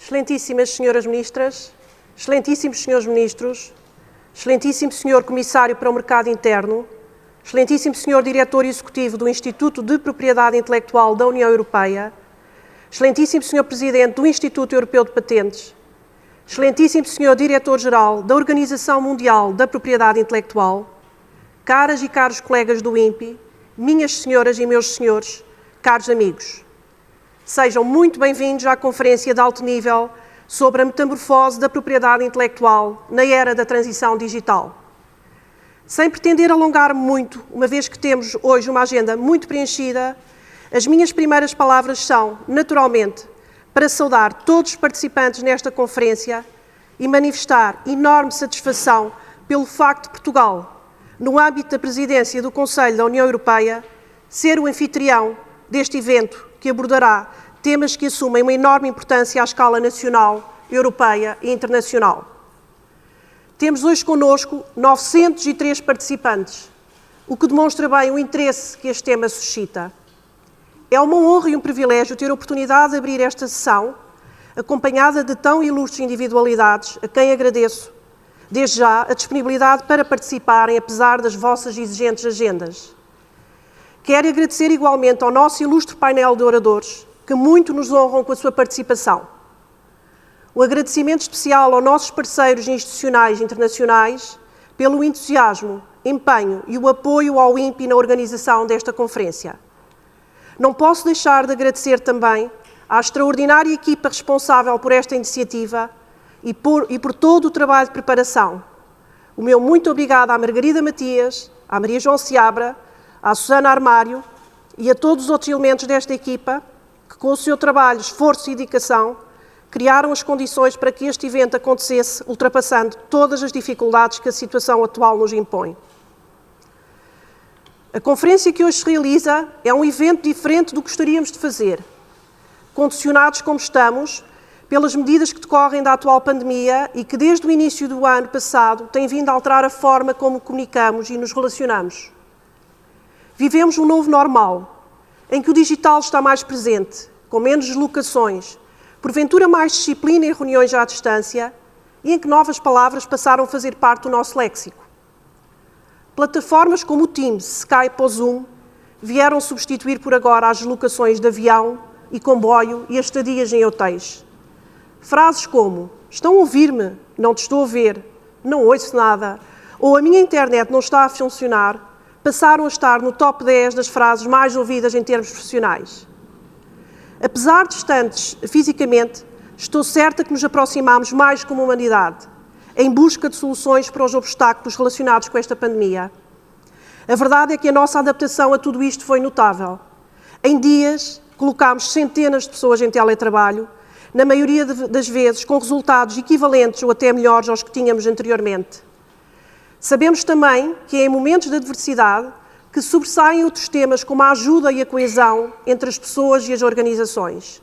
Excelentíssimas Senhoras Ministras, Excelentíssimos Senhores Ministros, Excelentíssimo Senhor Comissário para o Mercado Interno, Excelentíssimo Senhor Diretor Executivo do Instituto de Propriedade Intelectual da União Europeia, Excelentíssimo Senhor Presidente do Instituto Europeu de Patentes, Excelentíssimo Senhor Diretor-Geral da Organização Mundial da Propriedade Intelectual, caras e caros colegas do INPI, minhas senhoras e meus senhores, caros amigos. Sejam muito bem-vindos à Conferência de Alto Nível sobre a metamorfose da propriedade intelectual na era da transição digital. Sem pretender alongar-me muito, uma vez que temos hoje uma agenda muito preenchida, as minhas primeiras palavras são, naturalmente, para saudar todos os participantes nesta conferência e manifestar enorme satisfação pelo facto de Portugal, no âmbito da presidência do Conselho da União Europeia, ser o anfitrião deste evento que abordará temas que assumem uma enorme importância à escala nacional, europeia e internacional. Temos hoje connosco 903 participantes, o que demonstra bem o interesse que este tema suscita. É uma honra e um privilégio ter a oportunidade de abrir esta sessão, acompanhada de tão ilustres individualidades, a quem agradeço, desde já, a disponibilidade para participarem, apesar das vossas exigentes agendas. Quero agradecer igualmente ao nosso ilustre painel de oradores, que muito nos honram com a sua participação. Um agradecimento especial aos nossos parceiros institucionais e internacionais pelo entusiasmo, empenho e o apoio ao INPI na organização desta conferência. Não posso deixar de agradecer também à extraordinária equipa responsável por esta iniciativa e por todo o trabalho de preparação. O meu muito obrigado à Margarida Matias, à Maria João Seabra, à Susana Armário e a todos os outros elementos desta equipa que, com o seu trabalho, esforço e dedicação, criaram as condições para que este evento acontecesse, ultrapassando todas as dificuldades que a situação atual nos impõe. A conferência que hoje se realiza é um evento diferente do que gostaríamos de fazer, condicionados como estamos pelas medidas que decorrem da atual pandemia e que desde o início do ano passado têm vindo a alterar a forma como comunicamos e nos relacionamos. Vivemos um novo normal, em que o digital está mais presente, com menos deslocações, porventura mais disciplina e reuniões à distância, e em que novas palavras passaram a fazer parte do nosso léxico. Plataformas como o Teams, Skype ou Zoom vieram substituir por agora as deslocações de avião e comboio e as estadias em hotéis. Frases como "estão a ouvir-me, não te estou a ver, não ouço nada" ou "a minha internet não está a funcionar" passaram a estar no top 10 das frases mais ouvidas em termos profissionais. Apesar de distantes fisicamente, estou certa que nos aproximamos mais como humanidade, em busca de soluções para os obstáculos relacionados com esta pandemia. A verdade é que a nossa adaptação a tudo isto foi notável. Em dias, colocámos centenas de pessoas em teletrabalho, na maioria das vezes com resultados equivalentes ou até melhores aos que tínhamos anteriormente. Sabemos também que é em momentos de adversidade que sobressaem outros temas como a ajuda e a coesão entre as pessoas e as organizações.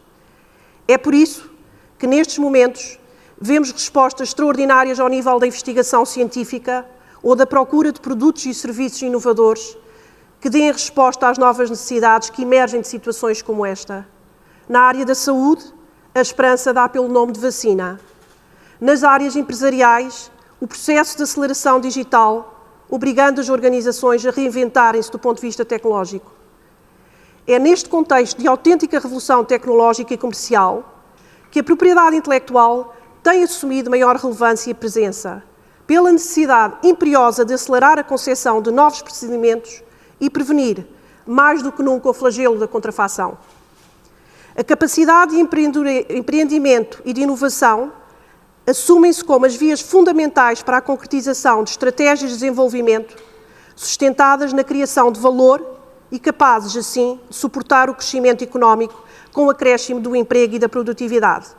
É por isso que, nestes momentos, vemos respostas extraordinárias ao nível da investigação científica ou da procura de produtos e serviços inovadores que deem resposta às novas necessidades que emergem de situações como esta. Na área da saúde, a esperança dá pelo nome de vacina. Nas áreas empresariais, o processo de aceleração digital, obrigando as organizações a reinventarem-se do ponto de vista tecnológico. É neste contexto de autêntica revolução tecnológica e comercial que a propriedade intelectual tem assumido maior relevância e presença, pela necessidade imperiosa de acelerar a concepção de novos procedimentos e prevenir, mais do que nunca, o flagelo da contrafação. A capacidade de empreendimento e de inovação assumem-se como as vias fundamentais para a concretização de estratégias de desenvolvimento sustentadas na criação de valor e capazes, assim, de suportar o crescimento económico com o acréscimo do emprego e da produtividade.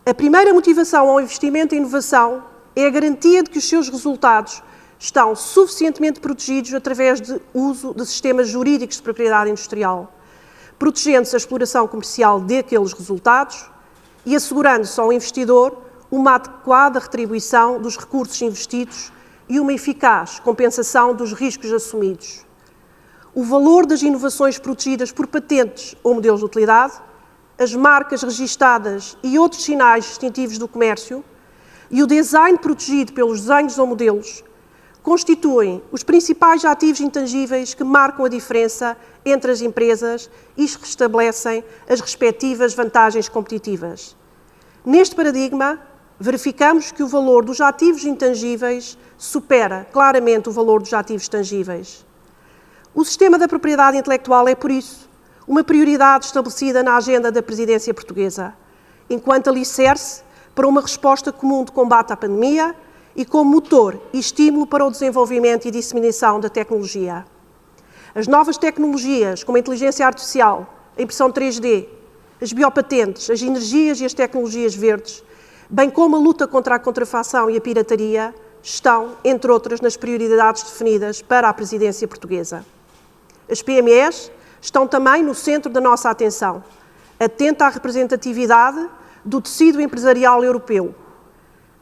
A primeira motivação ao investimento em inovação é a garantia de que os seus resultados estão suficientemente protegidos através do uso de sistemas jurídicos de propriedade industrial, protegendo-se a exploração comercial daqueles resultados e assegurando-se ao investidor uma adequada retribuição dos recursos investidos e uma eficaz compensação dos riscos assumidos. O valor das inovações protegidas por patentes ou modelos de utilidade as marcas registadas e outros sinais distintivos do comércio e o design protegido pelos desenhos ou modelos constituem os principais ativos intangíveis que marcam a diferença entre as empresas e restabelecem as respectivas vantagens competitivas. Neste paradigma, verificamos que o valor dos ativos intangíveis supera claramente o valor dos ativos tangíveis. O sistema da propriedade intelectual é, por isso, uma prioridade estabelecida na agenda da presidência portuguesa, enquanto alicerce para uma resposta comum de combate à pandemia e como motor e estímulo para o desenvolvimento e disseminação da tecnologia. As novas tecnologias, como a inteligência artificial, a impressão 3D, as biopatentes, as energias e as tecnologias verdes, bem como a luta contra a contrafação e a pirataria, estão, entre outras, nas prioridades definidas para a presidência portuguesa. As PMEs estão também no centro da nossa atenção, atenta à representatividade do tecido empresarial europeu.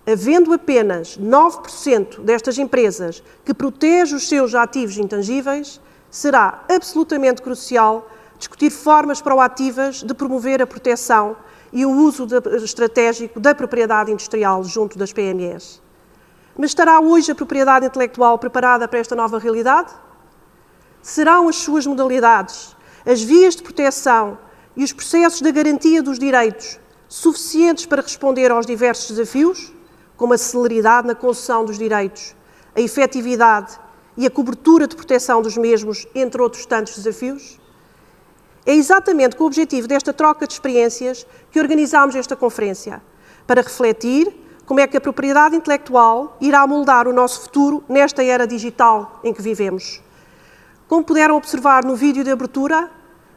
Havendo apenas 9% destas empresas que protege os seus ativos intangíveis, será absolutamente crucial discutir formas proativas de promover a proteção e o uso estratégico da propriedade industrial junto das PMEs. Mas estará hoje a propriedade intelectual preparada para esta nova realidade? Serão as suas modalidades, as vias de proteção e os processos de garantia dos direitos suficientes para responder aos diversos desafios, como a celeridade na concessão dos direitos, a efetividade e a cobertura de proteção dos mesmos, entre outros tantos desafios? É exatamente com o objetivo desta troca de experiências que organizámos esta conferência, para refletir como é que a propriedade intelectual irá moldar o nosso futuro nesta era digital em que vivemos. Como puderam observar no vídeo de abertura,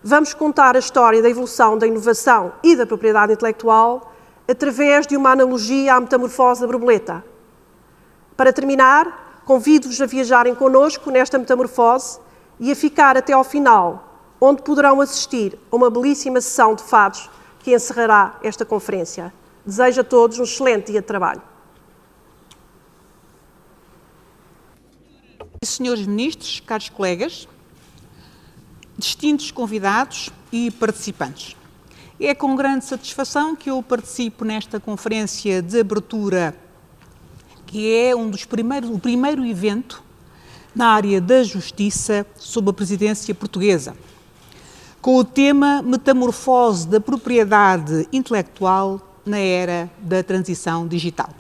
vamos contar a história da evolução da inovação e da propriedade intelectual através de uma analogia à metamorfose da borboleta. Para terminar, convido-vos a viajarem connosco nesta metamorfose e a ficar até ao final, onde poderão assistir a uma belíssima sessão de fados que encerrará esta conferência. Desejo a todos um excelente dia de trabalho. Senhores ministros, caros colegas, distintos convidados e participantes, é com grande satisfação que eu participo nesta conferência de abertura, que é o primeiro evento na área da justiça sob a presidência portuguesa, com o tema Metamorfose da propriedade intelectual na era da transição digital.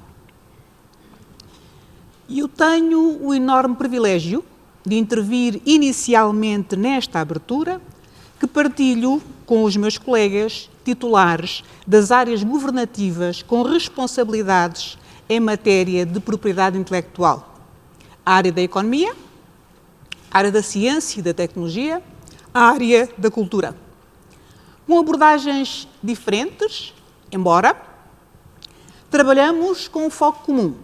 E eu tenho o enorme privilégio de intervir inicialmente nesta abertura, que partilho com os meus colegas titulares das áreas governativas com responsabilidades em matéria de propriedade intelectual. A área da economia, a área da ciência e da tecnologia, a área da cultura. Com abordagens diferentes, embora trabalhamos com um foco comum.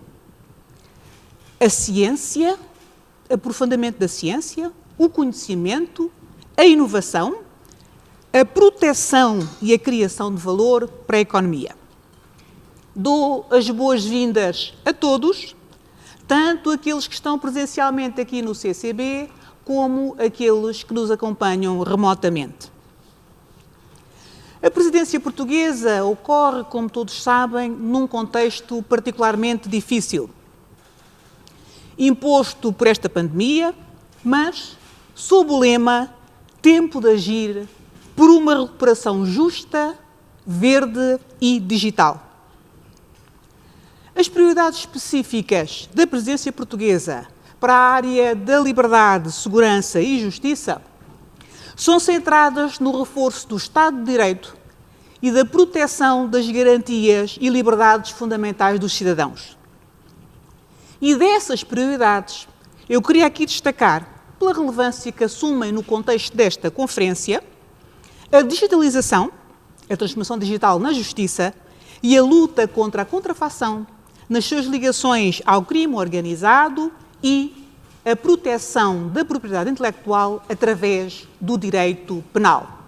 A ciência, o aprofundamento da ciência, o conhecimento, a inovação, a proteção e a criação de valor para a economia. Dou as boas-vindas a todos, tanto aqueles que estão presencialmente aqui no CCB, como aqueles que nos acompanham remotamente. A presidência portuguesa ocorre, como todos sabem, num contexto particularmente difícil, imposto por esta pandemia, mas sob o lema Tempo de agir por uma recuperação justa, verde e digital. As prioridades específicas da presidência portuguesa para a área da liberdade, segurança e justiça são centradas no reforço do Estado de Direito e da proteção das garantias e liberdades fundamentais dos cidadãos. E dessas prioridades, eu queria aqui destacar, pela relevância que assumem no contexto desta conferência, a digitalização, a transformação digital na justiça e a luta contra a contrafação nas suas ligações ao crime organizado e a proteção da propriedade intelectual através do direito penal.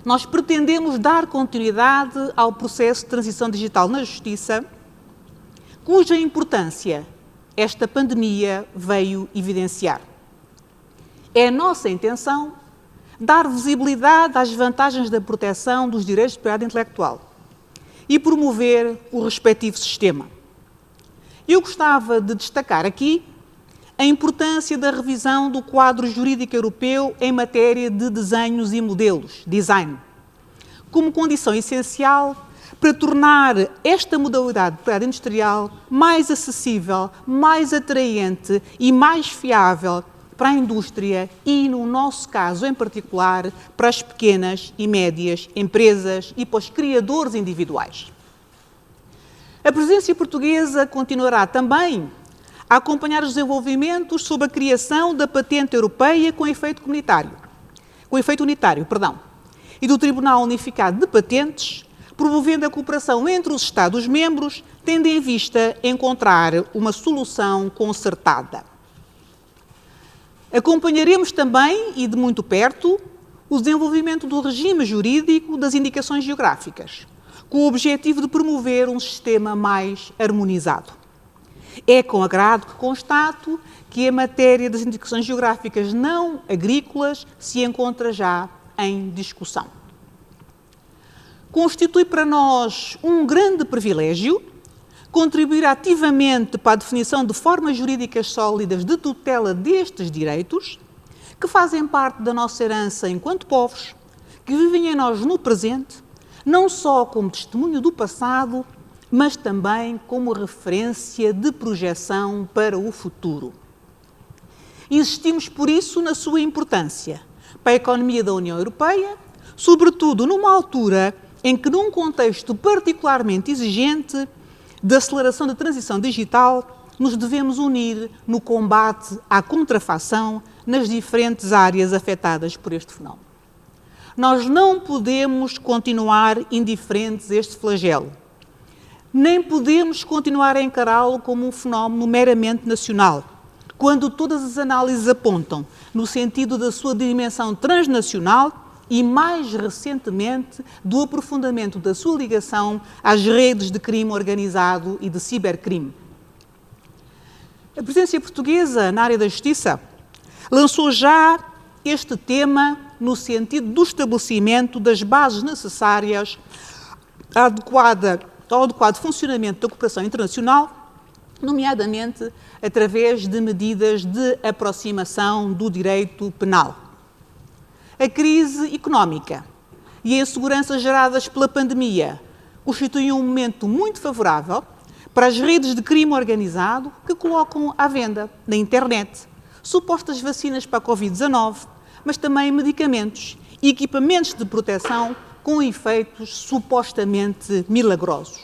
Nós pretendemos dar continuidade ao processo de transição digital na justiça, cuja importância esta pandemia veio evidenciar. É a nossa intenção dar visibilidade às vantagens da proteção dos direitos de propriedade intelectual e promover o respectivo sistema. Eu gostava de destacar aqui a importância da revisão do quadro jurídico europeu em matéria de desenhos e modelos, design, como condição essencial para tornar esta modalidade de propriedade industrial mais acessível, mais atraente e mais fiável para a indústria e, no nosso caso em particular, para as pequenas e médias empresas e para os criadores individuais. A presidência portuguesa continuará também a acompanhar os desenvolvimentos sobre a criação da patente europeia com efeito unitário, e do Tribunal Unificado de Patentes, promovendo a cooperação entre os Estados-membros, tendo em vista encontrar uma solução concertada. Acompanharemos também, e de muito perto, o desenvolvimento do regime jurídico das indicações geográficas, com o objetivo de promover um sistema mais harmonizado. É com agrado que constato que a matéria das indicações geográficas não agrícolas se encontra já em discussão. Constitui para nós um grande privilégio contribuir ativamente para a definição de formas jurídicas sólidas de tutela destes direitos, que fazem parte da nossa herança enquanto povos, que vivem em nós no presente, não só como testemunho do passado, mas também como referência de projeção para o futuro. Insistimos, por isso, na sua importância para a economia da União Europeia, sobretudo numa altura em que, num contexto particularmente exigente de aceleração da transição digital, nos devemos unir no combate à contrafação nas diferentes áreas afetadas por este fenómeno. Nós não podemos continuar indiferentes a este flagelo, nem podemos continuar a encará-lo como um fenómeno meramente nacional, quando todas as análises apontam no sentido da sua dimensão transnacional e, mais recentemente, do aprofundamento da sua ligação às redes de crime organizado e de cibercrime. A presidência portuguesa na área da justiça lançou já este tema no sentido do estabelecimento das bases necessárias ao adequado funcionamento da cooperação internacional, nomeadamente através de medidas de aproximação do direito penal. A crise económica e a insegurança geradas pela pandemia constituem um momento muito favorável para as redes de crime organizado que colocam à venda na internet supostas vacinas para a Covid-19, mas também medicamentos e equipamentos de proteção com efeitos supostamente milagrosos.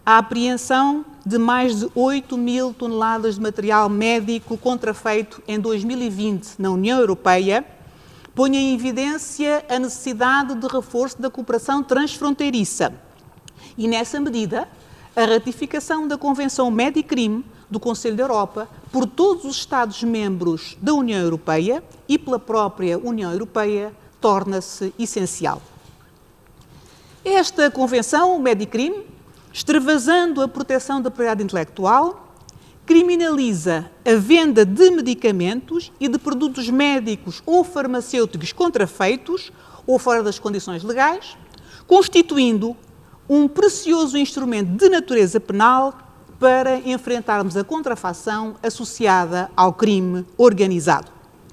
A apreensão de mais de 8.000 toneladas de material médico contrafeito em 2020 na União Europeia põe em evidência a necessidade de reforço da cooperação transfronteiriça e, nessa medida, a ratificação da Convenção Médicrime do Conselho da Europa por todos os Estados-membros da União Europeia e pela própria União Europeia torna-se essencial. Esta Convenção, o Médicrime, extravasando a proteção da propriedade intelectual, criminaliza a venda de medicamentos e de produtos médicos ou farmacêuticos contrafeitos ou fora das condições legais, constituindo um precioso instrumento de natureza penal para enfrentarmos a contrafação associada ao crime organizado,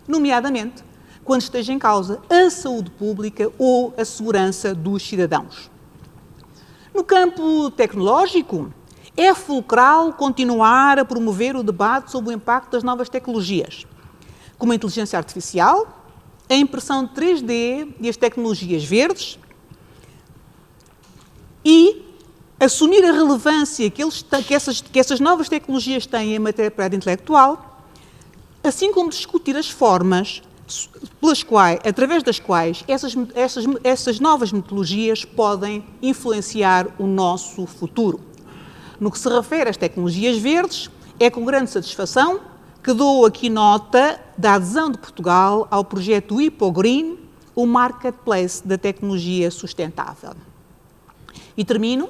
nomeadamente quando esteja em causa a saúde pública ou a segurança dos cidadãos. No campo tecnológico, é fulcral continuar a promover o debate sobre o impacto das novas tecnologias, como a inteligência artificial, a impressão 3D e as tecnologias verdes, e assumir a relevância que essas novas tecnologias têm em matéria de propriedade intelectual, assim como discutir as formas através das quais essas novas metodologias podem influenciar o nosso futuro. No que se refere às tecnologias verdes, é com grande satisfação que dou aqui nota da adesão de Portugal ao projeto HippoGreen, o marketplace da tecnologia sustentável. E termino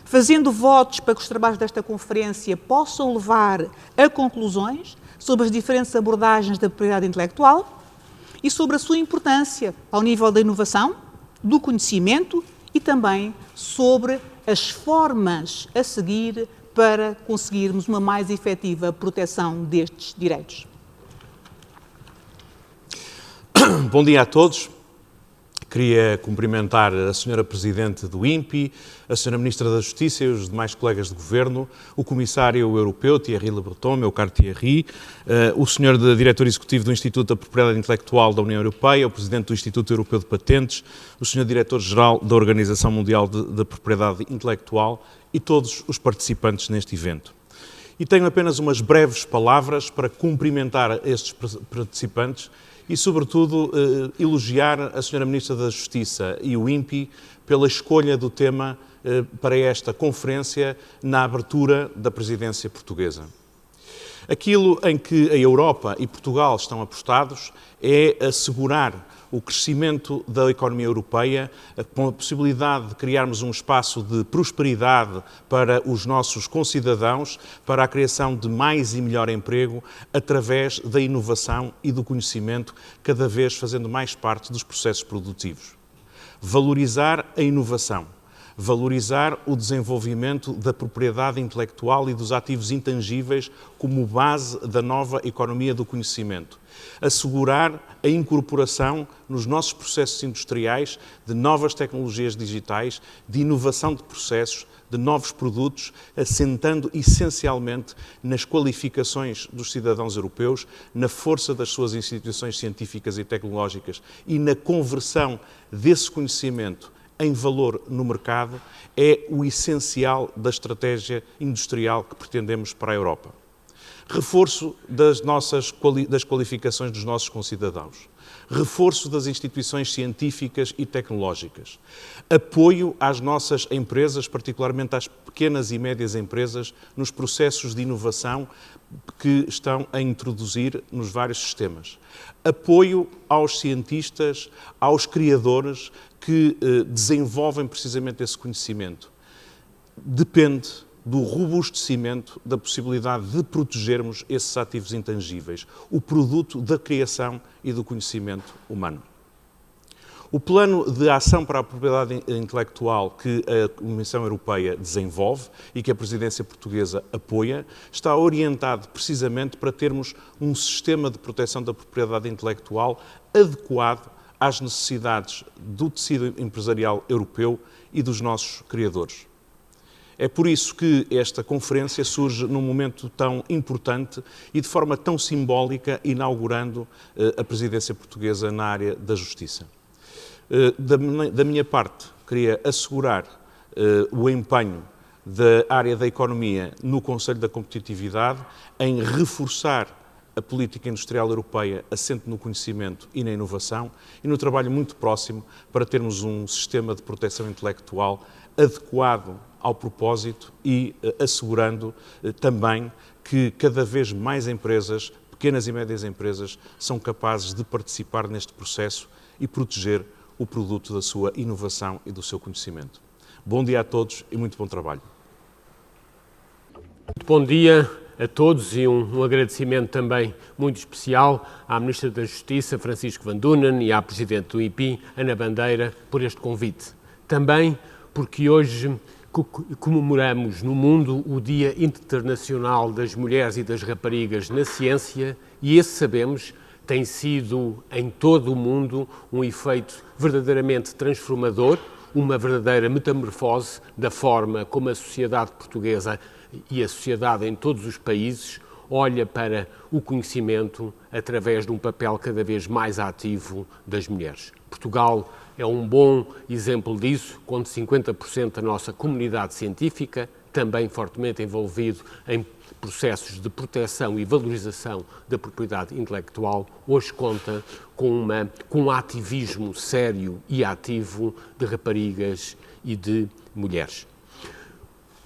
fazendo votos para que os trabalhos desta conferência possam levar a conclusões sobre as diferentes abordagens da propriedade intelectual e sobre a sua importância ao nível da inovação, do conhecimento e também sobre as formas a seguir para conseguirmos uma mais efetiva proteção destes direitos. Bom dia a todos. Queria cumprimentar a Sra. Presidente do INPI, a Sra. Ministra da Justiça e os demais colegas de Governo, o Comissário Europeu, Thierry Le Breton, meu caro Thierry, o Sr. Diretor Executivo do Instituto da Propriedade Intelectual da União Europeia, o Presidente do Instituto Europeu de Patentes, o Sr. Diretor-Geral da Organização Mundial da Propriedade Intelectual e todos os participantes neste evento. E tenho apenas umas breves palavras para cumprimentar estes participantes e, sobretudo, elogiar a Sra. Ministra da Justiça e o INPI pela escolha do tema para esta conferência na abertura da presidência portuguesa. Aquilo em que a Europa e Portugal estão apostados é assegurar o crescimento da economia europeia, com a possibilidade de criarmos um espaço de prosperidade para os nossos concidadãos, para a criação de mais e melhor emprego, através da inovação e do conhecimento, cada vez fazendo mais parte dos processos produtivos. Valorizar a inovação, valorizar o desenvolvimento da propriedade intelectual e dos ativos intangíveis como base da nova economia do conhecimento. Assegurar a incorporação nos nossos processos industriais de novas tecnologias digitais, de inovação de processos, de novos produtos, assentando essencialmente nas qualificações dos cidadãos europeus, na força das suas instituições científicas e tecnológicas e na conversão desse conhecimento em valor no mercado, é o essencial da estratégia industrial que pretendemos para a Europa. Reforço das qualificações dos nossos concidadãos. Reforço das instituições científicas e tecnológicas. Apoio às nossas empresas, particularmente às pequenas e médias empresas, nos processos de inovação que estão a introduzir nos vários sistemas. Apoio aos cientistas, aos criadores que desenvolvem precisamente esse conhecimento. Depende do robustecimento da possibilidade de protegermos esses ativos intangíveis, o produto da criação e do conhecimento humano. O plano de ação para a propriedade intelectual que a Comissão Europeia desenvolve e que a presidência portuguesa apoia, está orientado precisamente para termos um sistema de proteção da propriedade intelectual adequado às necessidades do tecido empresarial europeu e dos nossos criadores. É por isso que esta conferência surge num momento tão importante e de forma tão simbólica, inaugurando a presidência portuguesa na área da justiça. Da minha parte, queria assegurar o empenho da área da economia no Conselho da Competitividade em reforçar a política industrial europeia assente no conhecimento e na inovação e no trabalho muito próximo para termos um sistema de proteção intelectual adequado ao propósito e assegurando também que cada vez mais empresas, pequenas e médias empresas, são capazes de participar neste processo e proteger o produto da sua inovação e do seu conhecimento. Bom dia a todos e muito bom trabalho. Muito bom dia a todos e um agradecimento também muito especial à Ministra da Justiça, Francisco Van Dunen, e à Presidente do INPI, Ana Bandeira, por este convite. Também porque hoje comemoramos no mundo o Dia Internacional das Mulheres e das Raparigas na Ciência e esse, sabemos, tem sido em todo o mundo um efeito verdadeiramente transformador, uma verdadeira metamorfose da forma como a sociedade portuguesa e a sociedade em todos os países olha para o conhecimento através de um papel cada vez mais ativo das mulheres. Portugal é um bom exemplo disso, quando 50% da nossa comunidade científica, também fortemente envolvido em processos de proteção e valorização da propriedade intelectual, hoje conta com um ativismo sério e ativo de raparigas e de mulheres.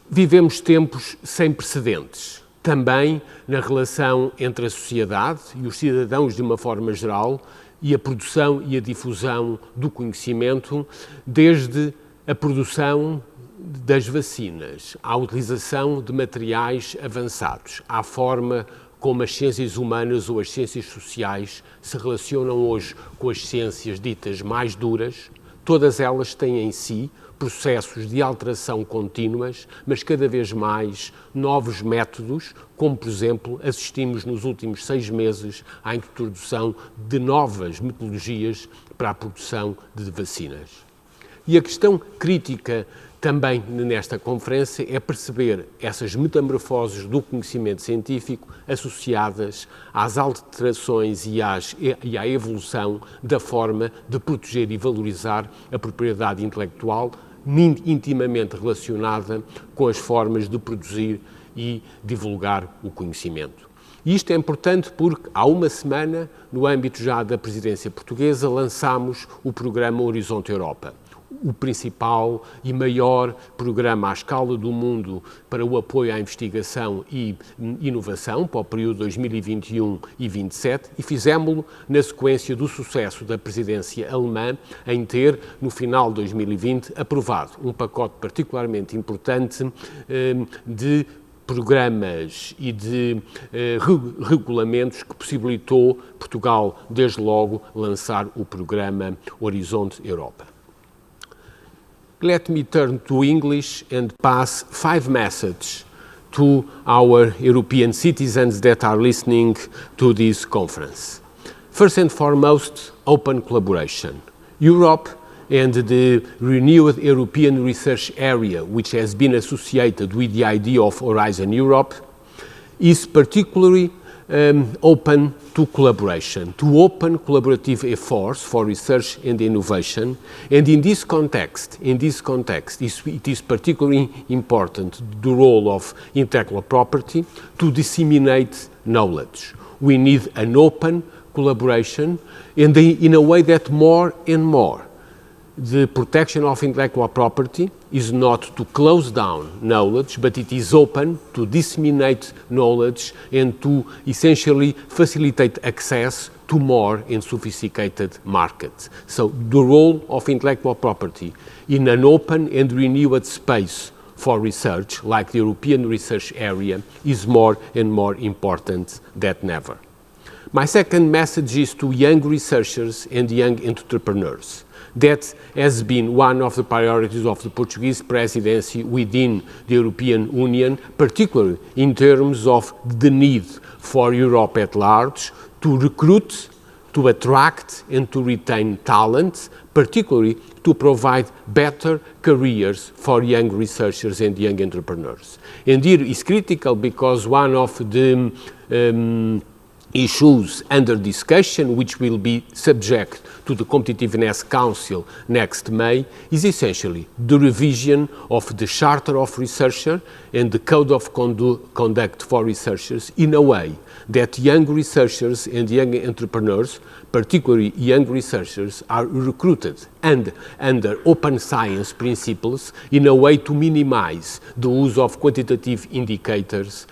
Vivemos tempos sem precedentes, também na relação entre a sociedade e os cidadãos de uma forma geral e a produção e a difusão do conhecimento, desde a produção das vacinas, à utilização de materiais avançados, à forma como as ciências humanas ou as ciências sociais se relacionam hoje com as ciências ditas mais duras, todas elas têm em si processos de alteração contínuas, mas cada vez mais novos métodos, como, por exemplo, assistimos nos últimos 6 meses à introdução de novas metodologias para a produção de vacinas. E a questão crítica também nesta conferência é perceber essas metamorfoses do conhecimento científico associadas às alterações e à evolução da forma de proteger e valorizar a propriedade intelectual, intimamente relacionada com as formas de produzir e divulgar o conhecimento. E isto é importante porque, há uma semana, no âmbito já da presidência portuguesa, lançámos o programa Horizonte Europa, o principal e maior programa à escala do mundo para o apoio à investigação e inovação para o período 2021 e 2027, e fizemos-lo na sequência do sucesso da presidência alemã em ter, no final de 2020, aprovado um pacote particularmente importante de programas e de regulamentos que possibilitou Portugal, desde logo, lançar o programa Horizonte Europa. Let me turn to English and pass 5 messages to our European citizens that are listening to this conference. First and foremost, open collaboration. Europe and the renewed European research area, which has been associated with the idea of Horizon Europe, is particularly open to collaboration, to open collaborative efforts for research and innovation. And in this context, it is particularly important the role of intellectual property to disseminate knowledge. We need an open collaboration in a way that more and more the protection of intellectual property is not to close down knowledge, but it is open to disseminate knowledge and to essentially facilitate access to more and sophisticated markets. So the role of intellectual property in an open and renewed space for research, like the European research area, is more and more important than ever. My second message is to young researchers and young entrepreneurs. That has been one of the priorities of the Portuguese presidency within the European Union, particularly in terms of the need for Europe at large to recruit, to attract and to retain talent, particularly to provide better careers for young researchers and young entrepreneurs. And here is critical because one of the issues under discussion, which will be subject to the Competitiveness Council next May, is essentially the revision of the Charter of Researcher and the Code of Conduct for Researchers in a way that young researchers and young entrepreneurs, particularly young researchers, are recruited and under open science principles in a way to minimize the use of quantitative indicators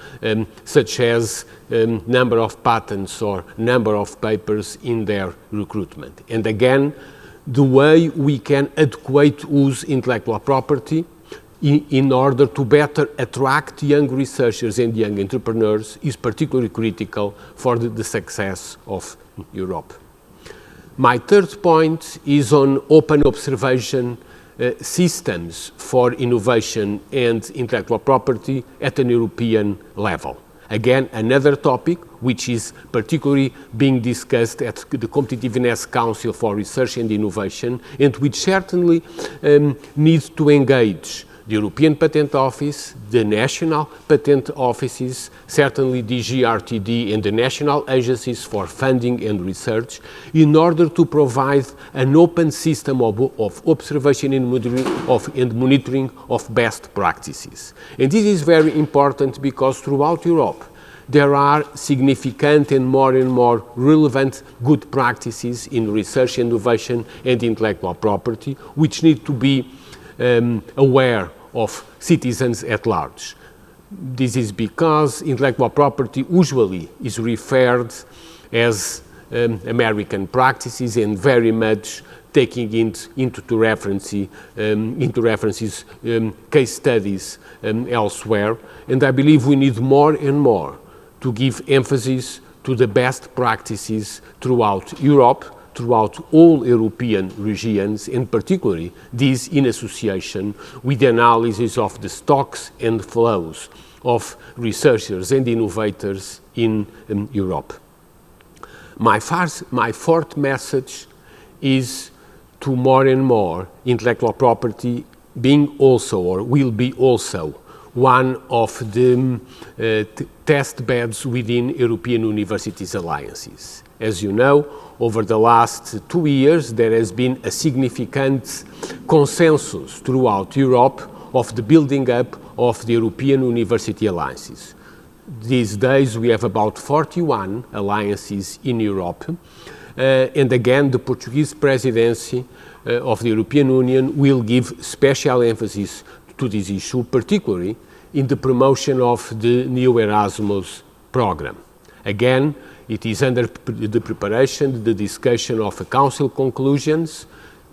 such as number of patents or number of papers in their recruitment. And again, the way we can adequate use intellectual property in order to better attract young researchers and young entrepreneurs is particularly critical for the success of Europe. My third point is on open observation systems for innovation and intellectual property at an European level. Again, another topic which is particularly being discussed at the Competitiveness Council for Research and Innovation, and which certainly needs to engage the European Patent Office, the national patent offices, certainly DG RTD and the national agencies for funding and research, in order to provide an open system of observation and monitoring of best practices. And this is very important because throughout Europe there are significant and more relevant good practices in research, innovation and intellectual property, which need to be aware of citizens at large. This is because intellectual property usually is referred as American practices and very much taking into references case studies elsewhere. And I believe we need more and more to give emphasis to the best practices throughout Europe, throughout all European regions, and particularly these in association with the analysis of the stocks and flows of researchers and innovators in Europe. My fourth message is to more and more intellectual property being also, or will be also, one of the test beds within European Universities Alliances. As you know, over the last 2 years, there has been a significant consensus throughout Europe of the building up of the European University Alliances. These days, we have about 41 alliances in Europe. And again, the Portuguese presidency of the European Union will give special emphasis to this issue, particularly in the promotion of the new Erasmus program. Again, it is under the preparation, the discussion of Council conclusions,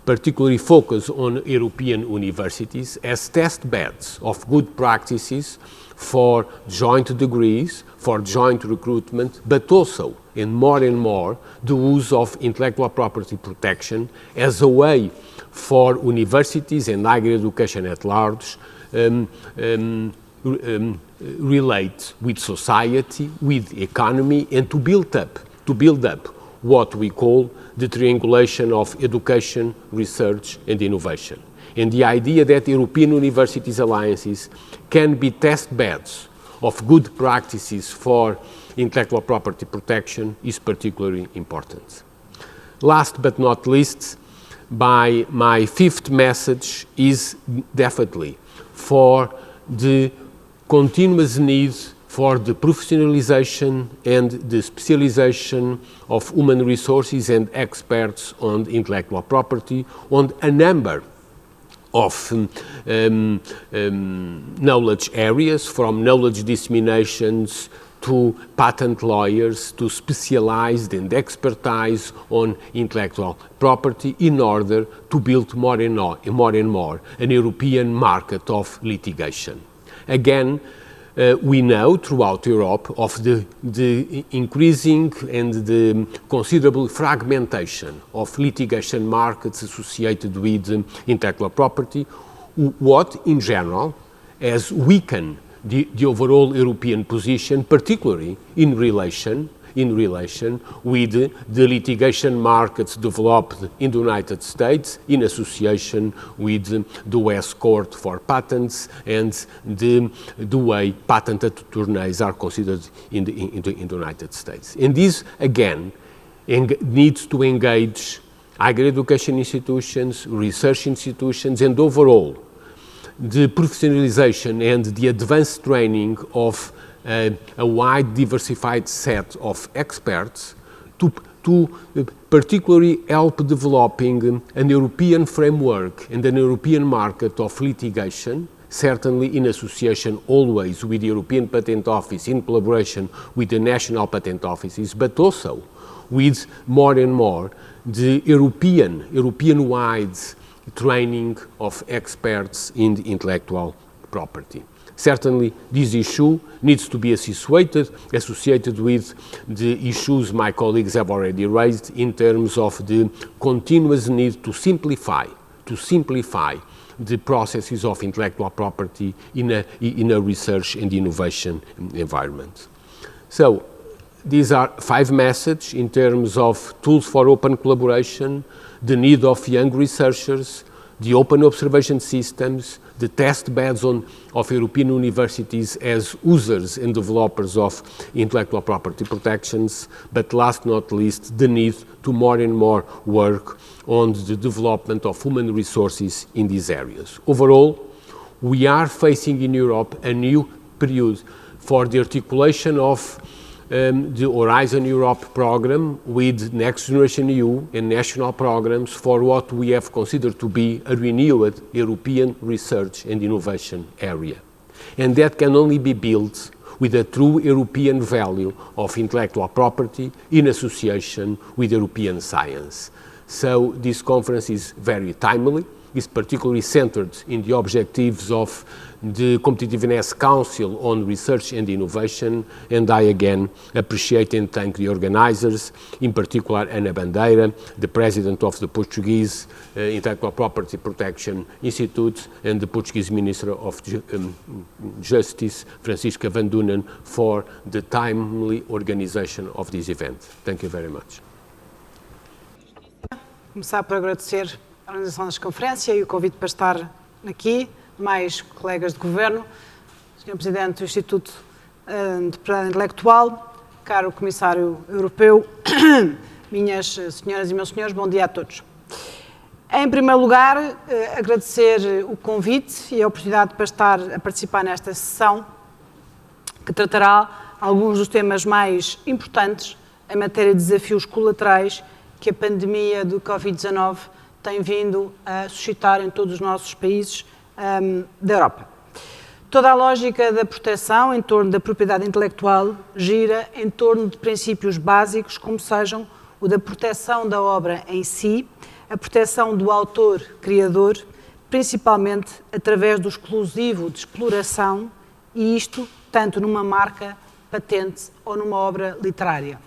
particularly focus on European universities as test beds of good practices for joint degrees, for joint recruitment, but also, and more, the use of intellectual property protection as a way for universities and higher education at large relate with society, with economy, and to build up what we call the triangulation of education, research, and innovation. And the idea that European Universities Alliances can be test beds of good practices for intellectual property protection is particularly important. Last but not least, my fifth message is definitely for the continuous need for the professionalization and the specialization of human resources and experts on intellectual property on a number of knowledge areas, from knowledge disseminations to patent lawyers, to specialized and expertise on intellectual property in order to build more and more an European market of litigation. Again, we know throughout Europe of the increasing and the considerable fragmentation of litigation markets associated with intellectual property, what in general has weakened the overall European position, particularly in relation with the litigation markets developed in the United States in association with the US Court for Patents and the way patent attorneys are considered in the United States. And this, again, needs to engage higher education institutions, research institutions, and overall the professionalization and the advanced training of a wide diversified set of experts to particularly help developing an European framework and an European market of litigation, certainly in association always with the European Patent Office, in collaboration with the national patent offices, but also with more and more the European-wide training of experts in the intellectual property. Certainly, this issue needs to be associated with the issues my colleagues have already raised in terms of the continuous need to simplify the processes of intellectual property in a research and innovation environment. So, these are 5 messages in terms of tools for open collaboration, the need of young researchers, the open observation systems, the test beds of European universities as users and developers of intellectual property protections, but last not least, the need to more and more work on the development of human resources in these areas. Overall, we are facing in Europe a new period for the articulation of the Horizon Europe program with Next Generation EU and national programs for what we have considered to be a renewed European research and innovation area. And that can only be built with a true European value of intellectual property in association with European science. So this conference is very timely. is particularly centered in the objectives of the Competitiveness Council on Research and Innovation, and I again appreciate and thank the organizers, in particular Ana Bandeira, the president of the Portuguese Intellectual Property Protection Institute, and the Portuguese Minister of Justice, Francisca Van Dunen, for the timely organization of this event. Thank you very much. Começar por agradecer a organização desta conferência e o convite para estar aqui, mais colegas de governo, Sr. Presidente do Instituto de Propriedade Intelectual, caro Comissário Europeu, minhas senhoras e meus senhores, bom dia a todos. Em primeiro lugar, agradecer o convite e a oportunidade para estar a participar nesta sessão, que tratará alguns dos temas mais importantes em matéria de desafios colaterais que a pandemia do Covid-19 tem vindo a suscitar em todos os nossos países da Europa. Toda a lógica da proteção em torno da propriedade intelectual gira em torno de princípios básicos, como sejam o da proteção da obra em si, a proteção do autor-criador, principalmente através do exclusivo de exploração, e isto tanto numa marca, patente ou numa obra literária.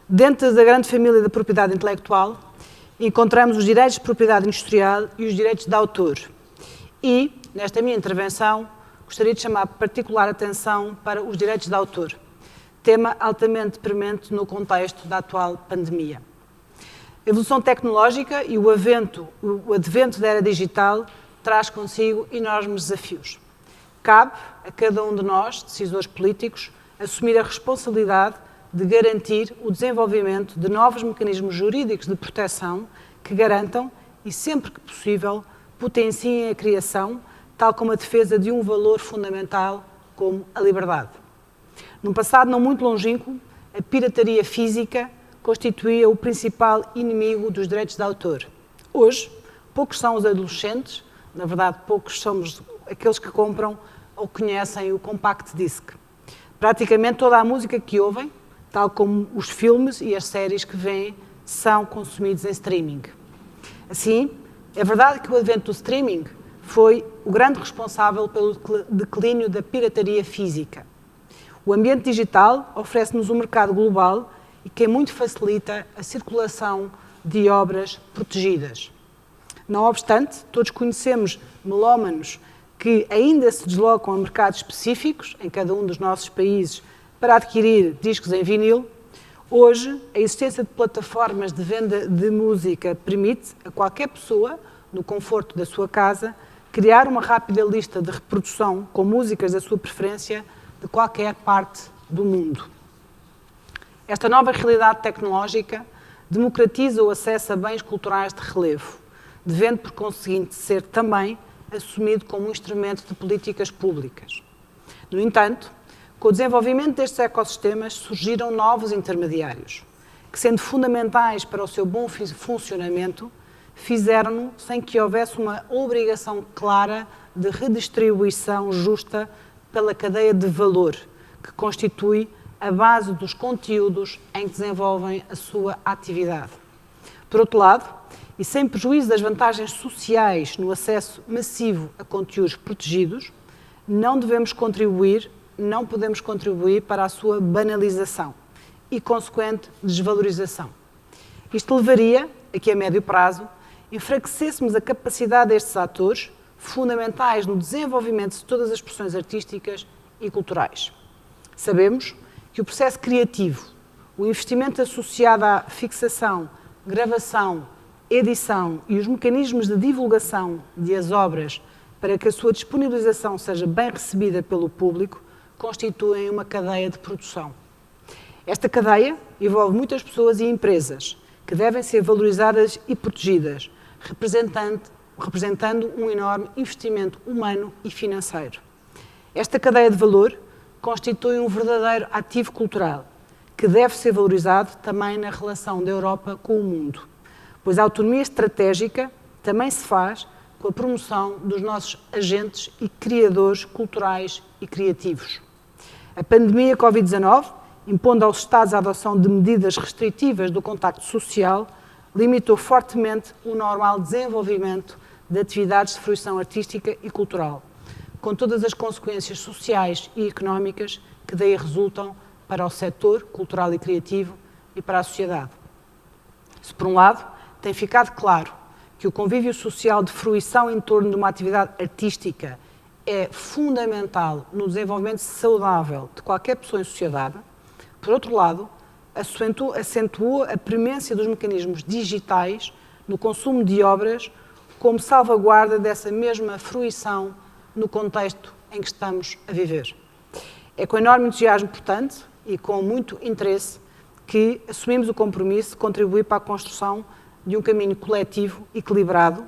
Dentro da grande família da propriedade intelectual, encontramos os direitos de propriedade industrial e os direitos de autor. E, nesta minha intervenção, gostaria de chamar particular atenção para os direitos de autor, tema altamente premente no contexto da atual pandemia. A evolução tecnológica e o advento da era digital traz consigo enormes desafios. Cabe a cada um de nós, decisores políticos, assumir a responsabilidade de garantir o desenvolvimento de novos mecanismos jurídicos de proteção que garantam, e sempre que possível, potenciem a criação, tal como a defesa de um valor fundamental como a liberdade. Num passado não muito longínquo, a pirataria física constituía o principal inimigo dos direitos de autor. Hoje, poucos são os adolescentes, na verdade, poucos somos aqueles que compram ou conhecem o compact disc. Praticamente toda a música que ouvem, tal como os filmes e as séries que veem, são consumidos em streaming. Assim, é verdade que o advento do streaming foi o grande responsável pelo declínio da pirataria física. O ambiente digital oferece-nos um mercado global e que muito facilita a circulação de obras protegidas. Não obstante, todos conhecemos melómanos que ainda se deslocam a mercados específicos, em cada um dos nossos países, para adquirir discos em vinil. Hoje, a existência de plataformas de venda de música permite a qualquer pessoa, no conforto da sua casa, criar uma rápida lista de reprodução com músicas da sua preferência de qualquer parte do mundo. Esta nova realidade tecnológica democratiza o acesso a bens culturais de relevo, devendo, por conseguinte, ser também assumido como um instrumento de políticas públicas. No entanto, com o desenvolvimento destes ecossistemas surgiram novos intermediários, que, sendo fundamentais para o seu bom funcionamento, fizeram-no sem que houvesse uma obrigação clara de redistribuição justa pela cadeia de valor, que constitui a base dos conteúdos em que desenvolvem a sua atividade. Por outro lado, e sem prejuízo das vantagens sociais no acesso massivo a conteúdos protegidos, não podemos contribuir para a sua banalização e consequente desvalorização. Isto levaria a que, a médio prazo, enfraquecêssemos a capacidade destes atores, fundamentais no desenvolvimento de todas as expressões artísticas e culturais. Sabemos que o processo criativo, o investimento associado à fixação, gravação, edição e os mecanismos de divulgação das obras para que a sua disponibilização seja bem recebida pelo público, constituem uma cadeia de produção. Esta cadeia envolve muitas pessoas e empresas que devem ser valorizadas e protegidas, representando um enorme investimento humano e financeiro. Esta cadeia de valor constitui um verdadeiro ativo cultural, que deve ser valorizado também na relação da Europa com o mundo, pois a autonomia estratégica também se faz com a promoção dos nossos agentes e criadores culturais e criativos. A pandemia Covid-19, impondo aos Estados a adoção de medidas restritivas do contacto social, limitou fortemente o normal desenvolvimento de atividades de fruição artística e cultural, com todas as consequências sociais e económicas que daí resultam para o setor cultural e criativo e para a sociedade. Se, por um lado, tem ficado claro que o convívio social de fruição em torno de uma atividade artística é fundamental no desenvolvimento saudável de qualquer pessoa em sociedade, por outro lado, acentua a premência dos mecanismos digitais no consumo de obras como salvaguarda dessa mesma fruição no contexto em que estamos a viver. É com enorme entusiasmo, portanto, e com muito interesse, que assumimos o compromisso de contribuir para a construção de um caminho coletivo equilibrado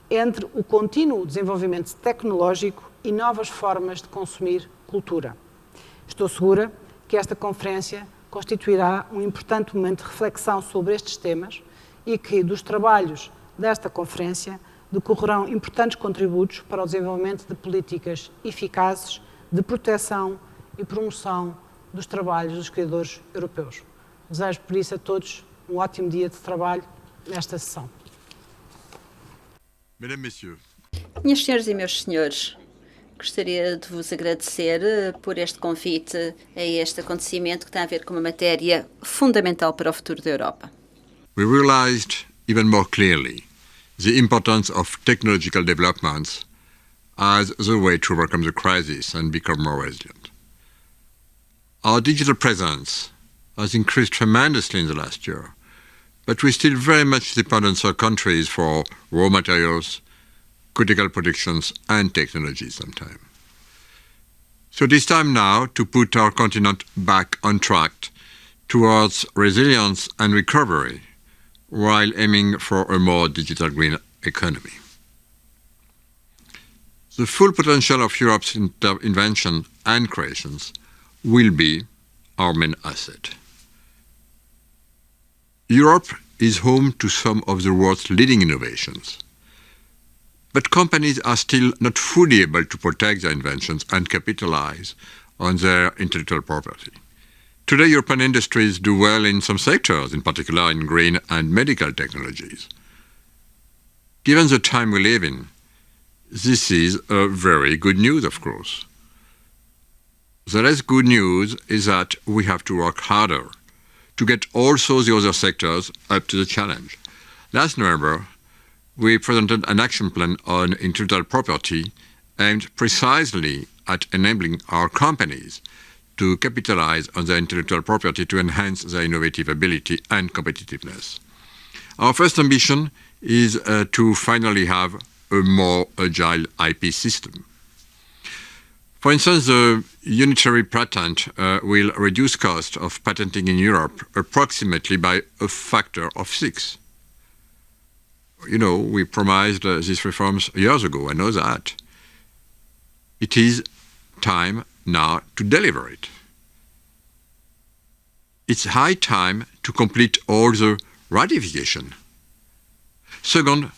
entre o contínuo desenvolvimento tecnológico e novas formas de consumir cultura. Estou segura que esta conferência constituirá um importante momento de reflexão sobre estes temas e que, dos trabalhos desta conferência, decorrerão importantes contributos para o desenvolvimento de políticas eficazes de proteção e promoção dos trabalhos dos criadores europeus. Desejo, por isso, a todos um ótimo dia de trabalho nesta sessão. Minhas senhoras e meus senhores, gostaria de vos agradecer por este convite a este acontecimento que tem a ver com uma matéria fundamental para o futuro da Europa. We realized even more clearly the importance of technological developments as the way to overcome the crisis and become more resilient. Our digital presence has increased tremendously in the last year, but we're still very much dependent on countries for raw materials, critical productions, and technology sometimes. So it is time now to put our continent back on track towards resilience and recovery, while aiming for a more digital green economy. The full potential of Europe's invention and creations will be our main asset. Europe is home to some of the world's leading innovations, but companies are still not fully able to protect their inventions and capitalize on their intellectual property. Today, European industries do well in some sectors, in particular in green and medical technologies. Given the time we live in, this is a very good news, of course. The less good news is that we have to work harder to get also the other sectors up to the challenge. Last November, we presented an action plan on intellectual property aimed precisely at enabling our companies to capitalize on their intellectual property to enhance their innovative ability and competitiveness. Our first ambition is to finally have a more agile IP system. For instance, the unitary patent will reduce cost of patenting in Europe approximately by a factor of 6. You know, we promised these reforms years ago, I know that. It is time now to deliver it. It's high time to complete all the ratification. Second,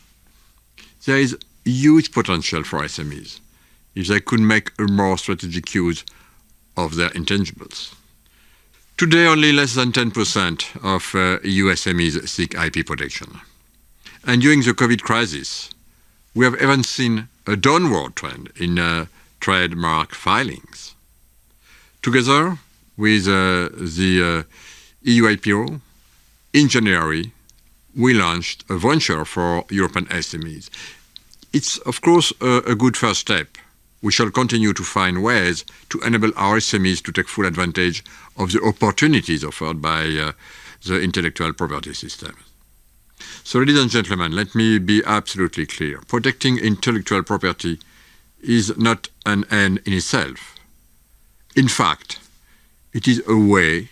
there is huge potential for SMEs if they could make a more strategic use of their intangibles. Today, only less than 10% of EU SMEs seek IP protection. And during the COVID crisis, we have even seen a downward trend in trademark filings. Together with the EU IPO, in January, we launched a venture for European SMEs. It's, of course, a good first step. We shall continue to find ways to enable our SMEs to take full advantage of the opportunities offered by the intellectual property system. So, ladies and gentlemen, let me be absolutely clear. Protecting intellectual property is not an end in itself. In fact, it is a way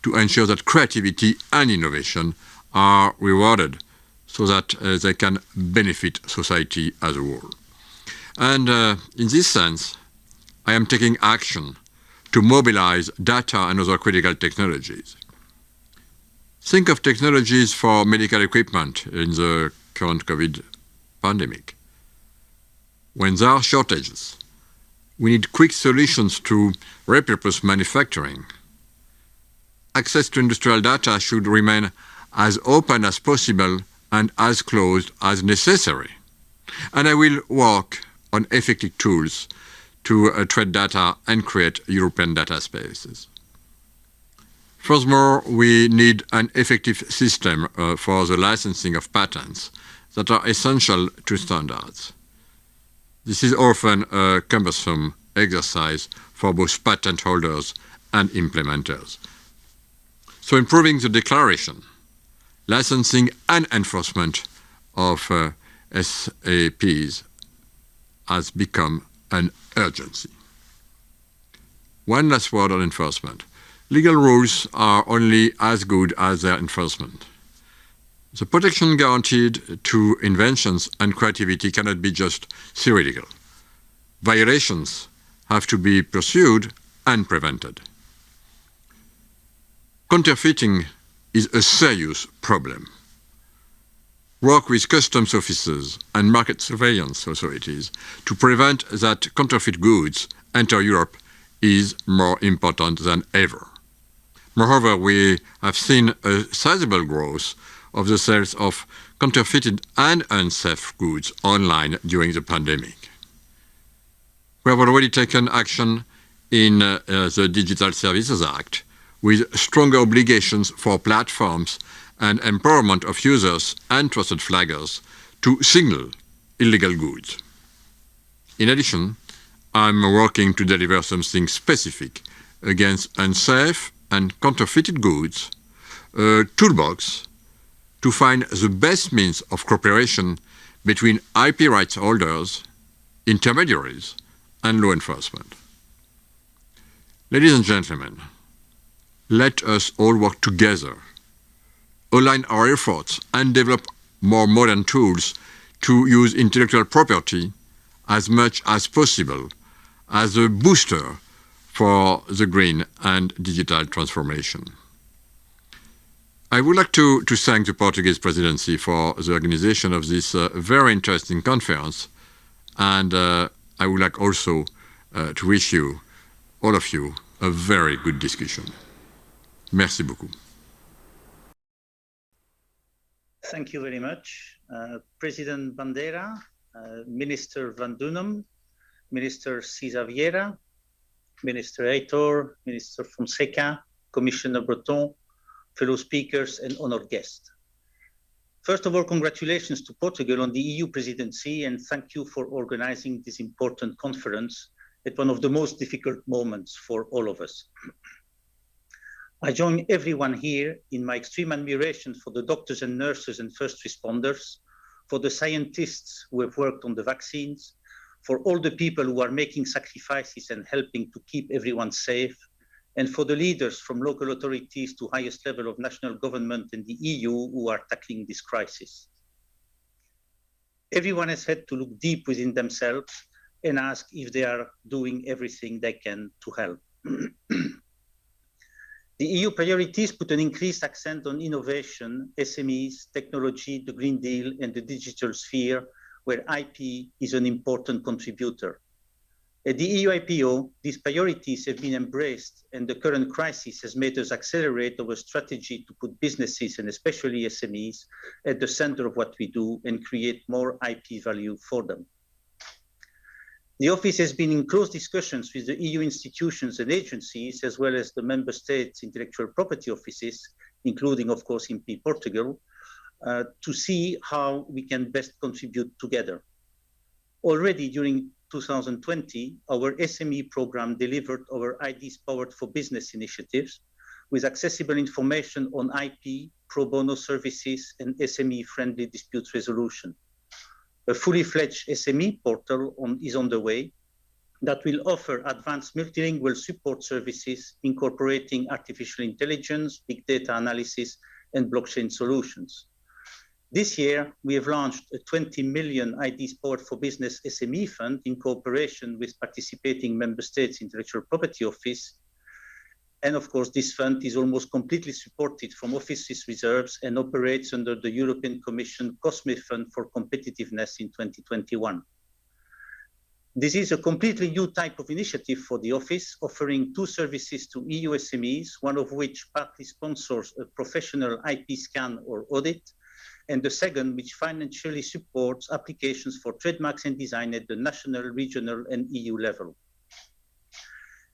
to ensure that creativity and innovation are rewarded so that they can benefit society as a whole. And in this sense, I am taking action to mobilize data and other critical technologies. Think of technologies for medical equipment in the current COVID pandemic. When there are shortages, we need quick solutions to repurpose manufacturing. Access to industrial data should remain as open as possible and as closed as necessary. And I will work on effective tools to trade data and create European data spaces. Furthermore, we need an effective system for the licensing of patents that are essential to standards. This is often a cumbersome exercise for both patent holders and implementers. So improving the declaration, licensing and enforcement of SAPs has become an urgency. One last word on enforcement. Legal rules are only as good as their enforcement. The protection guaranteed to inventions and creativity cannot be just theoretical. Violations have to be pursued and prevented. Counterfeiting is a serious problem. Work with customs officers and market surveillance authorities to prevent that counterfeit goods enter Europe is more important than ever. Moreover, we have seen a sizable growth of the sales of counterfeited and unsafe goods online during the pandemic. We have already taken action in the Digital Services Act with stronger obligations for platforms and empowerment of users and trusted flaggers to signal illegal goods. In addition, I'm working to deliver something specific against unsafe and counterfeited goods, a toolbox to find the best means of cooperation between IP rights holders, intermediaries, and law enforcement. Ladies and gentlemen, let us all work together, align our efforts, and develop more modern tools to use intellectual property as much as possible as a booster for the green and digital transformation. I would like to thank the Portuguese presidency for the organization of this very interesting conference, and I would like also to wish you, all of you, a very good discussion. Merci beaucoup. Thank you very much. President Bandeira, Minister Van Dunham, Minister Cisa Vieira, Minister Heitor, Minister Fonseca, Commissioner Breton, fellow speakers, and honored guests. First of all, congratulations to Portugal on the EU presidency, and thank you for organizing this important conference at one of the most difficult moments for all of us. I join everyone here in my extreme admiration for the doctors and nurses and first responders, for the scientists who have worked on the vaccines, for all the people who are making sacrifices and helping to keep everyone safe, and for the leaders from local authorities to highest level of national government in the EU who are tackling this crisis. Everyone has had to look deep within themselves and ask if they are doing everything they can to help. The EU priorities put an increased accent on innovation, SMEs, technology, the Green Deal, and the digital sphere, where IP is an important contributor. At the EU IPO, these priorities have been embraced, and the current crisis has made us accelerate our strategy to put businesses, and especially SMEs, at the center of what we do and create more IP value for them. The office has been in close discussions with the EU institutions and agencies, as well as the member states' intellectual property offices, including, of course, INPI Portugal, to see how we can best contribute together. Already during 2020, our SME program delivered our IDs Powered for Business initiatives with accessible information on IP, pro bono services, and SME-friendly dispute resolution. A fully fledged SME portal is on the way that will offer advanced multilingual support services incorporating artificial intelligence, big data analysis, and blockchain solutions. This year, we have launched a 20 million IDs Powered for Business SME fund in cooperation with participating member states' intellectual property office. And of course, this fund is almost completely supported from office's reserves and operates under the European Commission COSME Fund for Competitiveness in 2021. This is a completely new type of initiative for the office, offering two services to EU SMEs, one of which partly sponsors a professional IP scan or audit, and the second, which financially supports applications for trademarks and design at the national, regional, and EU level.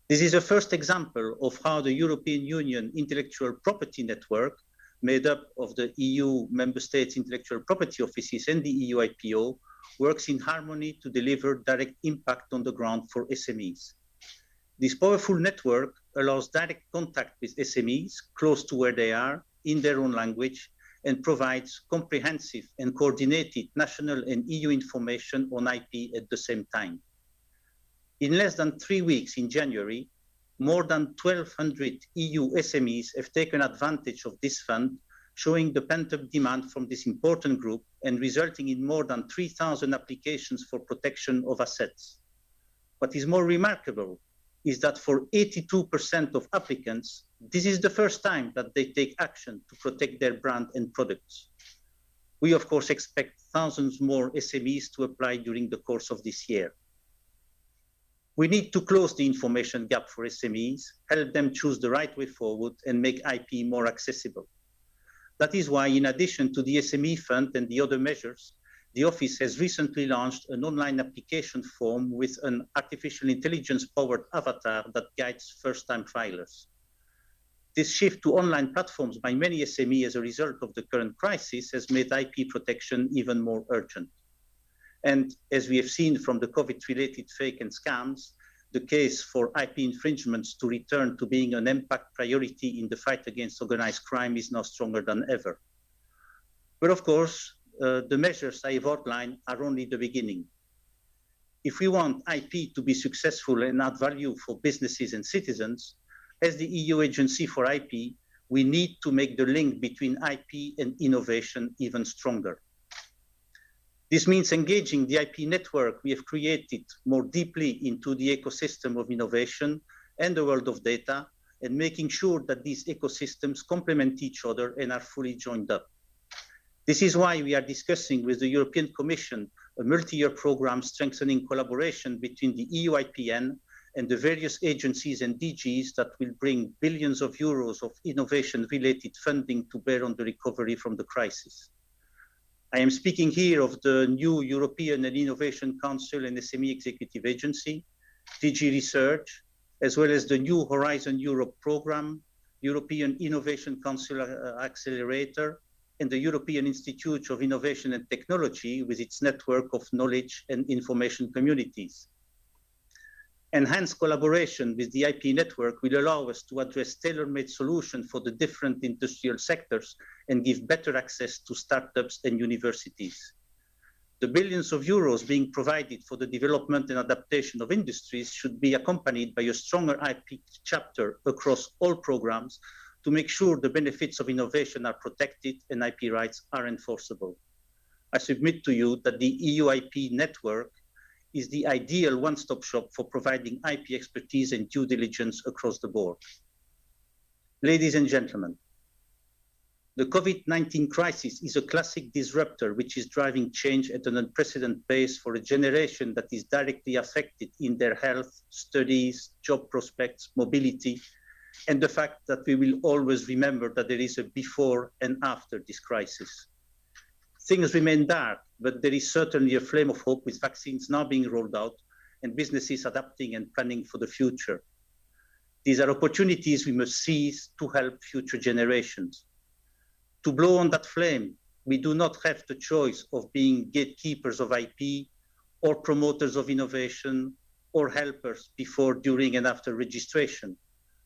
This is a first example of how the European Union Intellectual Property Network, made up of the EU member states' intellectual property offices and the EU IPO, works in harmony to deliver direct impact on the ground for SMEs. This powerful network allows direct contact with SMEs close to where they are, in their own language, and provides comprehensive and coordinated national and EU information on IP at the same time. In less than 3 weeks in January, more than 1,200 EU SMEs have taken advantage of this fund, showing the pent-up demand from this important group and resulting in more than 3,000 applications for protection of assets. What is more remarkable is that for 82% of applicants, this is the first time that they take action to protect their brand and products. We, of course, expect thousands more SMEs to apply during the course of this year. We need to close the information gap for SMEs, help them choose the right way forward, and make IP more accessible. That is why, in addition to the SME Fund and the other measures, the Office has recently launched an online application form with an artificial intelligence-powered avatar that guides first-time filers. This shift to online platforms by many SMEs as a result of the current crisis has made IP protection even more urgent. And as we have seen from the COVID-related fake and scams, the case for IP infringements to return to being an impact priority in the fight against organized crime is now stronger than ever. But of course, the measures I have outlined are only the beginning. If we want IP to be successful and add value for businesses and citizens, as the EU Agency for IP, we need to make the link between IP and innovation even stronger. This means engaging the IP network we have created more deeply into the ecosystem of innovation and the world of data, and making sure that these ecosystems complement each other and are fully joined up. This is why we are discussing with the European Commission a multi-year program strengthening collaboration between the EU IPN and the various agencies and DGs that will bring billions of euros of innovation-related funding to bear on the recovery from the crisis. I am speaking here of the new European and Innovation Council and SME Executive Agency, DG Research, as well as the new Horizon Europe program, European Innovation Council Accelerator, and the European Institute of Innovation and Technology with its network of knowledge and information communities. Enhanced collaboration with the IP network will allow us to address tailor-made solutions for the different industrial sectors and give better access to startups and universities. The billions of euros being provided for the development and adaptation of industries should be accompanied by a stronger IP chapter across all programs to make sure the benefits of innovation are protected and IP rights are enforceable. I submit to you that the EU IP network is the ideal one-stop shop for providing IP expertise and due diligence across the board. Ladies and gentlemen, the COVID-19 crisis is a classic disruptor which is driving change at an unprecedented pace for a generation that is directly affected in their health, studies, job prospects, mobility, and the fact that we will always remember that there is a before and after this crisis. Things remain dark, but there is certainly a flame of hope with vaccines now being rolled out and businesses adapting and planning for the future. These are opportunities we must seize to help future generations. To blow on that flame, we do not have the choice of being gatekeepers of IP or promoters of innovation or helpers before, during, and after registration.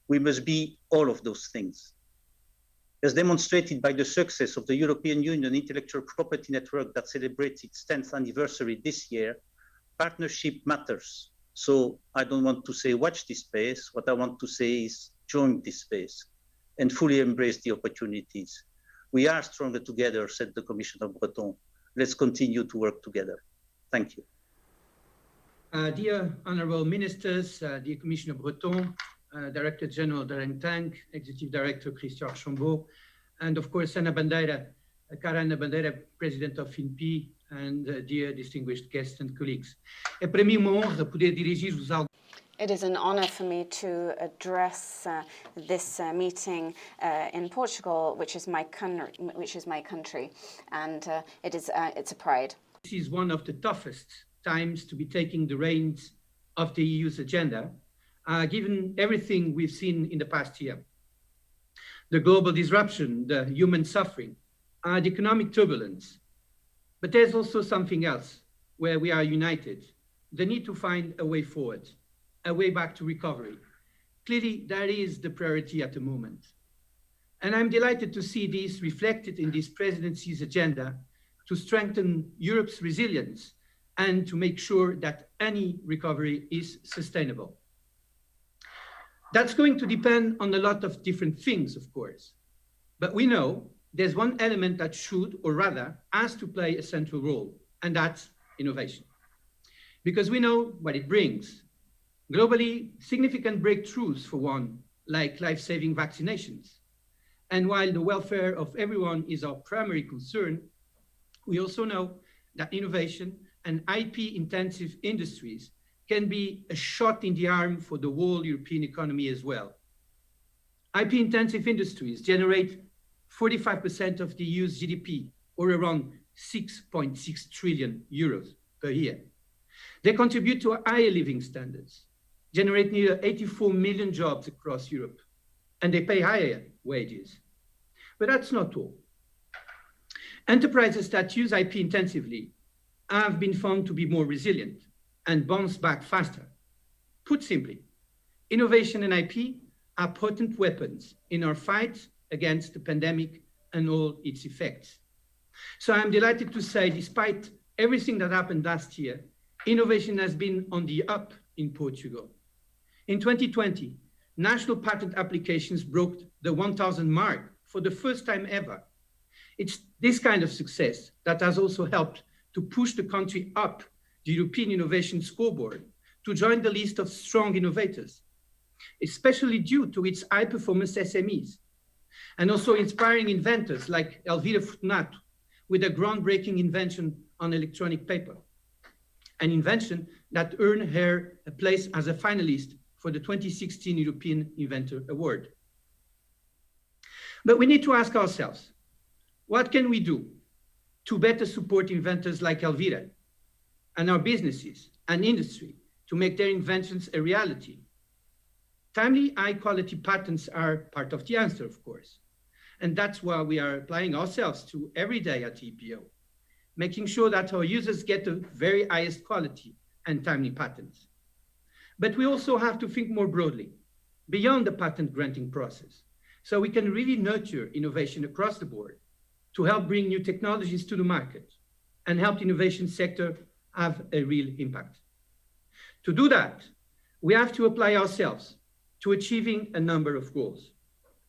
We must be all of those things. As demonstrated by the success of the European Union Intellectual Property Network that celebrates its 10th anniversary this year, partnership matters. So I don't want to say watch this space. What I want to say is join this space and fully embrace the opportunities. We are stronger together, said the Commissioner Breton. Let's continue to work together. Thank you. Dear Honourable Ministers, dear Commissioner Breton, Director General Darren Tang, Executive Director Christian Archambault, and of course Ana Bandeira, Cara Ana Bandeira, President of INPI, and dear distinguished guests and colleagues. É para mim uma honra poder dirigir-vos algo. It is an honor for me to address this meeting in Portugal, which is my country, and it's a pride. This is one of the toughest times to be taking the reins of the EU's agenda, given everything we've seen in the past year. The global disruption, the human suffering, the economic turbulence. But there's also something else where we are united, the need to find a way forward, a way back to recovery. Clearly, that is the priority at the moment. And I'm delighted to see this reflected in this presidency's agenda to strengthen Europe's resilience and to make sure that any recovery is sustainable. That's going to depend on a lot of different things, of course. But we know there's one element that should, or rather, has to play a central role, and that's innovation. Because we know what it brings. Globally, significant breakthroughs, for one, like life-saving vaccinations. And while the welfare of everyone is our primary concern, we also know that innovation and IP-intensive industries can be a shot in the arm for the whole European economy as well. IP-intensive industries generate 45% of the EU's GDP, or around 6.6 trillion euros per year. They contribute to higher living standards, generate nearly 84 million jobs across Europe, and they pay higher wages. But that's not all. Enterprises that use IP intensively have been found to be more resilient and bounce back faster. Put simply, innovation and IP are potent weapons in our fight against the pandemic and all its effects. So I'm delighted to say, despite everything that happened last year, innovation has been on the up in Portugal. In 2020, national patent applications broke the 1,000 mark for the first time ever. It's this kind of success that has also helped to push the country up the European Innovation Scoreboard to join the list of strong innovators, especially due to its high-performance SMEs, and also inspiring inventors like Elvira Fortunato with a groundbreaking invention on electronic paper, an invention that earned her a place as a finalist for the 2016 European Inventor Award. But we need to ask ourselves, what can we do to better support inventors like Elvira and our businesses and industry to make their inventions a reality? Timely, high-quality patents are part of the answer, of course. And that's why we are applying ourselves to every day at EPO, making sure that our users get the very highest quality and timely patents. But we also have to think more broadly, beyond the patent granting process, so we can really nurture innovation across the board to help bring new technologies to the market and help the innovation sector have a real impact. To do that, we have to apply ourselves to achieving a number of goals.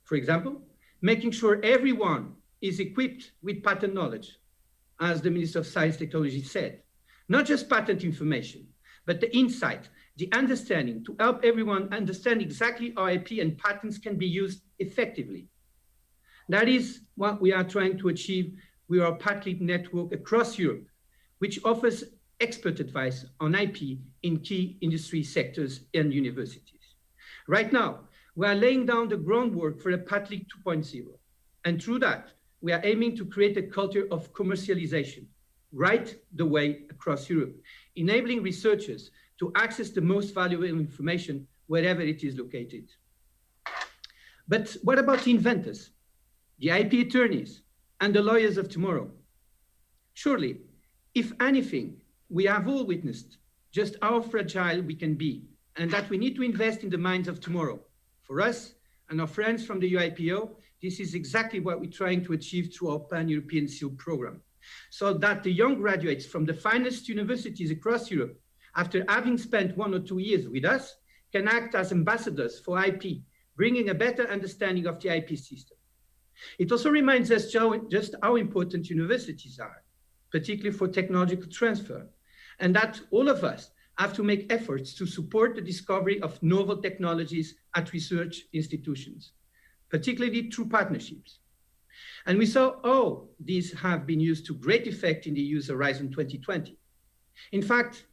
For example, making sure everyone is equipped with patent knowledge, as the Minister of Science and Technology said, not just patent information, but the insight, the understanding to help everyone understand exactly how IP and patents can be used effectively. That is what we are trying to achieve with our patent network across Europe, which offers expert advice on IP in key industry sectors and universities. Right now, we are laying down the groundwork for a patent 2.0. And through that, we are aiming to create a culture of commercialization right the way across Europe, enabling researchers to access the most valuable information wherever it is located. But what about the inventors, the IP attorneys, and the lawyers of tomorrow? Surely, if anything, we have all witnessed just how fragile we can be, and that we need to invest in the minds of tomorrow. For us and our friends from the EUIPO, this is exactly what we're trying to achieve through our Pan-European SEAL program, so that the young graduates from the finest universities across Europe, after having spent 1 or 2 years with us, can act as ambassadors for IP, bringing a better understanding of the IP system. It also reminds us just how important universities are, particularly for technological transfer, and that all of us have to make efforts to support the discovery of novel technologies at research institutions, particularly through partnerships. And we saw, oh, these have been used to great effect in the EU's Horizon 2020. In fact,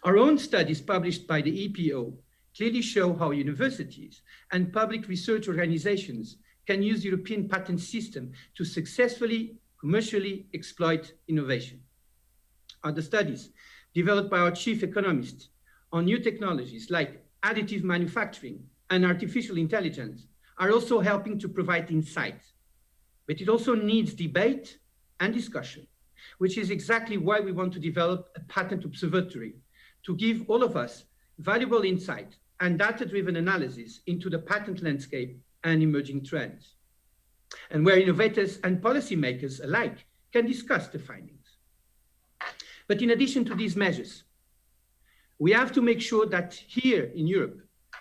our own studies published by the EPO clearly show how universities and public research organizations can use the European patent system to successfully commercially exploit innovation. Other studies developed by our chief economist on new technologies like additive manufacturing and artificial intelligence are also helping to provide insight. But it also needs debate and discussion, which is exactly why we want to develop a patent observatory to give all of us valuable insight and data-driven analysis into the patent landscape and emerging trends, and where innovators and policymakers alike can discuss the findings. But in addition to these measures, we have to make sure that here in Europe,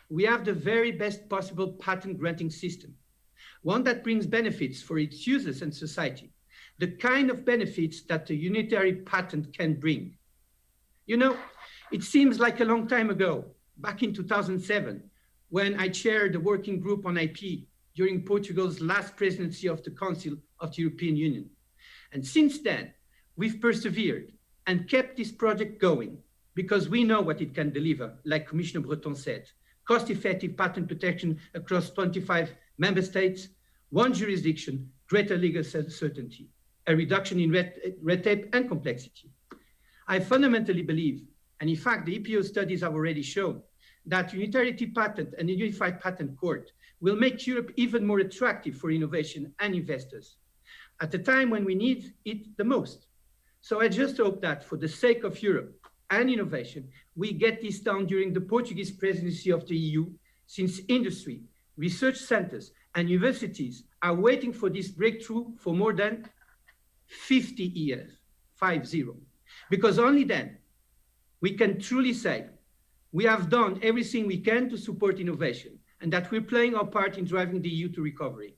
we have the very best possible patent granting system, one that brings benefits for its users and society, the kind of benefits that a unitary patent can bring. You know, it seems like a long time ago, back in 2007, when I chaired the working group on IP during Portugal's last presidency of the Council of the European Union. And since then, we've persevered and kept this project going because we know what it can deliver, like Commissioner Breton said, cost-effective patent protection across 25 member states, one jurisdiction, greater legal certainty, a reduction in red tape and complexity. I fundamentally believe, and in fact, the EPO studies have already shown, that unitarity patent and a unified patent court will make Europe even more attractive for innovation and investors at a time when we need it the most. So I just hope that for the sake of Europe and innovation, we get this done during the Portuguese presidency of the EU, since industry, research centers, and universities are waiting for this breakthrough for more than 50 years, 50. Because only then we can truly say we have done everything we can to support innovation and that we're playing our part in driving the EU to recovery.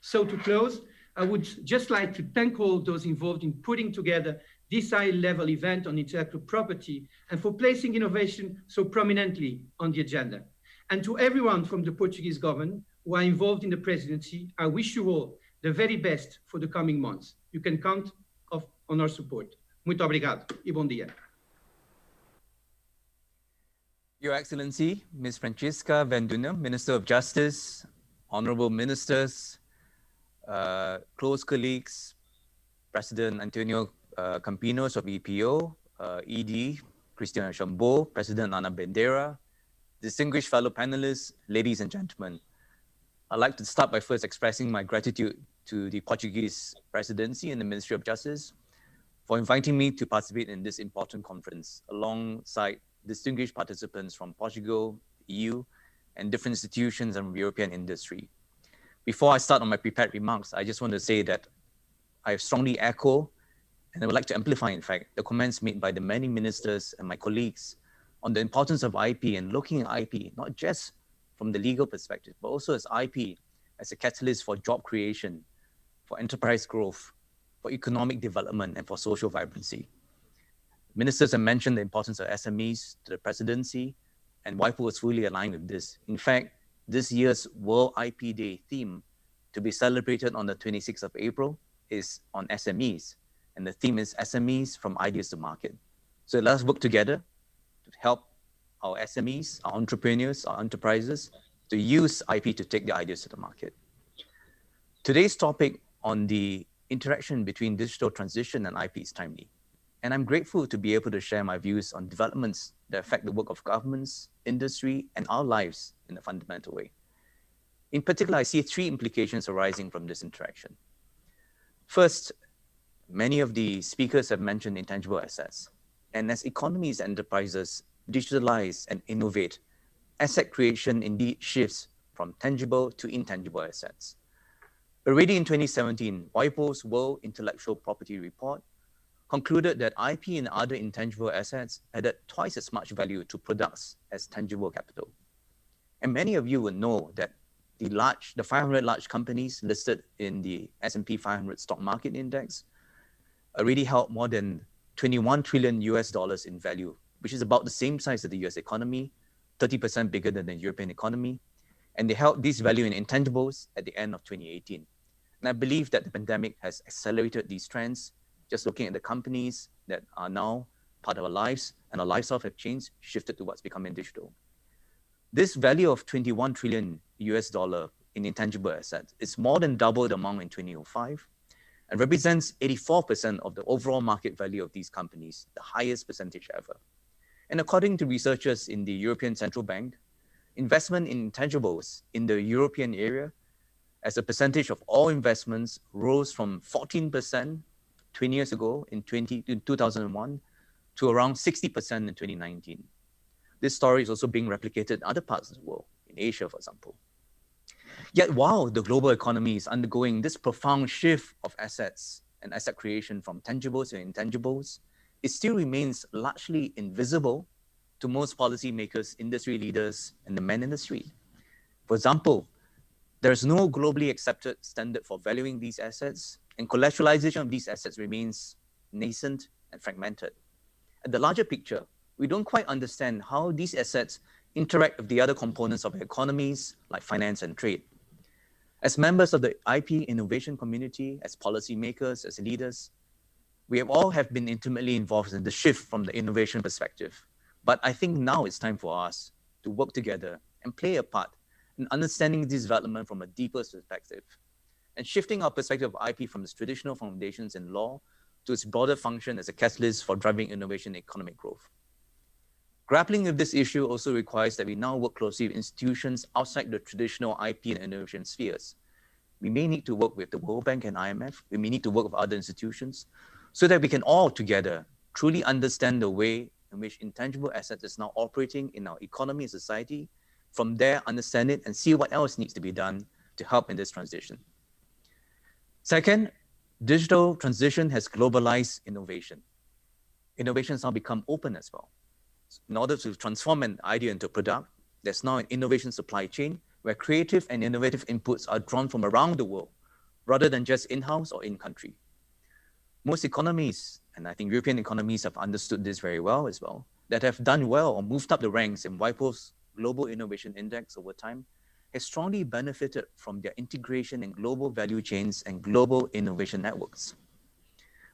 So to close, I would just like to thank all those involved in putting together this high-level event on intellectual property and for placing innovation so prominently on the agenda. And to everyone from the Portuguese government who are involved in the presidency, I wish you all the very best for the coming months. You can count on our support. Muito obrigado e bom dia. Your Excellency, Ms. Francisca Van Dunham, Minister of Justice, honorable ministers, close colleagues, President Antonio Campinos of EPO, ED Cristiano Chambot, President Ana Bandeira, distinguished fellow panelists, ladies and gentlemen. I'd like to start by first expressing my gratitude to the Portuguese presidency and the Ministry of Justice for inviting me to participate in this important conference alongside distinguished participants from Portugal, EU, and different institutions and European industry. Before I start on my prepared remarks, I just want to say that I strongly echo, and I would like to amplify, in fact, the comments made by the many ministers and my colleagues on the importance of IP and looking at IP, not just from the legal perspective, but also as IP as a catalyst for job creation, for enterprise growth, for economic development, and for social vibrancy. Ministers have mentioned the importance of SMEs to the presidency, and WIPO is fully aligned with this. In fact, this year's World IP Day theme, to be celebrated on the 26th of April, is on SMEs, and the theme is SMEs from ideas to market. So let's work together to help our SMEs, our entrepreneurs, our enterprises to use IP to take their ideas to the market. Today's topic on the interaction between digital transition and IP is timely. And I'm grateful to be able to share my views on developments that affect the work of governments, industry, and our lives in a fundamental way. In particular, I see three implications arising from this interaction. First, many of the speakers have mentioned intangible assets. And as economies and enterprises digitalize and innovate, asset creation indeed shifts from tangible to intangible assets. Already in 2017, WIPO's World Intellectual Property Report concluded that IP and other intangible assets added twice as much value to products as tangible capital. And many of you will know that the 500 large companies listed in the S&P 500 stock market index already held more than $21 trillion in value, which is about the same size as the US economy, 30% bigger than the European economy. And they held this value in intangibles at the end of 2018. And I believe that the pandemic has accelerated these trends. Just looking at the companies that are now part of our lives and our lifestyles have changed, shifted to what's becoming digital. This value of 21 trillion US dollar in intangible assets is more than double the amount in 2005 and represents 84% of the overall market value of these companies, the highest percentage ever. And according to researchers in the European Central Bank, investment in intangibles in the European area as a percentage of all investments rose from 14% 20 years ago in 2001 to around 60% in 2019. This story is also being replicated in other parts of the world, in Asia, for example. Yet while the global economy is undergoing this profound shift of assets and asset creation from tangibles to intangibles, it still remains largely invisible to most policymakers, industry leaders, and the men in the street. For example, there is no globally accepted standard for valuing these assets, and collateralization of these assets remains nascent and fragmented. At the larger picture, we don't quite understand how these assets interact with the other components of economies like finance and trade. As members of the IP innovation community, as policymakers, as leaders, we all have been intimately involved in the shift from the innovation perspective. But I think now it's time for us to work together and play a part in understanding this development from a deeper perspective and shifting our perspective of IP from its traditional foundations in law to its broader function as a catalyst for driving innovation and economic growth. Grappling with this issue also requires that we now work closely with institutions outside the traditional IP and innovation spheres. We may need to work with the World Bank and IMF. We may need to work with other institutions so that we can all together truly understand the way in which intangible assets is now operating in our economy and society. From there, understand it and see what else needs to be done to help in this transition. Second, digital transition has globalized innovation. Innovation has now become open as well. In order to transform an idea into a product, there's now an innovation supply chain where creative and innovative inputs are drawn from around the world, rather than just in-house or in-country. Most economies, and I think European economies have understood this very well as well, that have done well or moved up the ranks in WIPO's Global Innovation Index over time, has strongly benefited from their integration in global value chains and global innovation networks.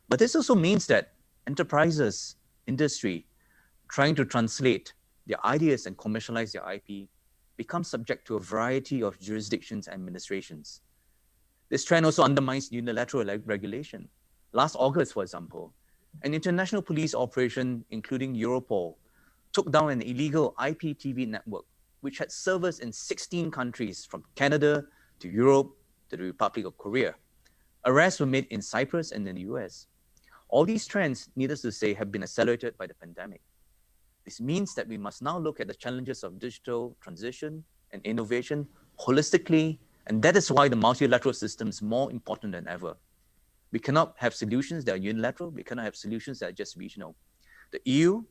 But this also means that enterprises, industry, trying to translate their ideas and commercialize their IP become subject to a variety of jurisdictions and administrations. This trend also undermines unilateral regulation. Last August, for example, an international police operation, including Europol, took down an illegal IPTV network, which had servers in 16 countries, from Canada to Europe to the Republic of Korea. Arrests were made in Cyprus and in the US. All these trends, needless to say, have been accelerated by the pandemic. This means that we must now look at the challenges of digital transition and innovation holistically, and that is why the multilateral system is more important than ever. We cannot have solutions that are unilateral. We cannot have solutions that are just regional. The EU,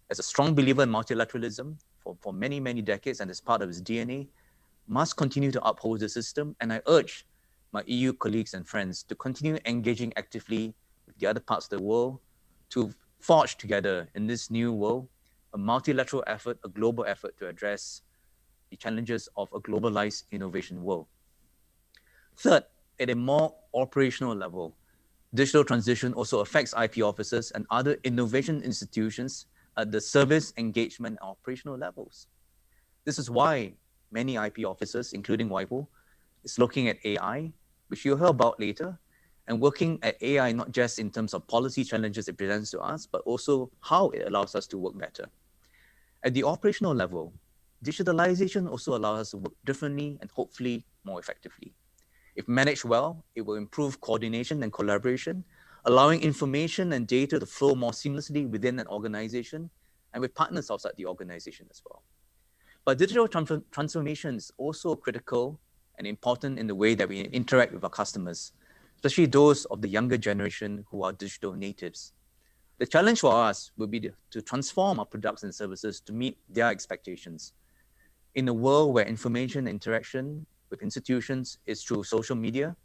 as a strong believer in multilateralism for many, many decades and as part of its DNA, must continue to uphold the system. And I urge my EU colleagues and friends to continue engaging actively with the other parts of the world to forge together in this new world a multilateral effort, a global effort to address the challenges of a globalized innovation world. Third, at a more operational level, digital transition also affects IP officers and other innovation institutions at the service, engagement, and operational levels. This is why many IP officers, including WIPO, is looking at AI, which you'll hear about later, and working at AI not just in terms of policy challenges it presents to us, but also how it allows us to work better. At the operational level, digitalization also allows us to work differently and hopefully more effectively. If managed well, it will improve coordination and collaboration, allowing information and data to flow more seamlessly within an organization and with partners outside the organization as well. But digital transformation is also critical and important in the way that we interact with our customers, especially those of the younger generation who are digital natives. The challenge for us will be to transform our products and services to meet their expectations. In a world where information interaction with institutions is through social media,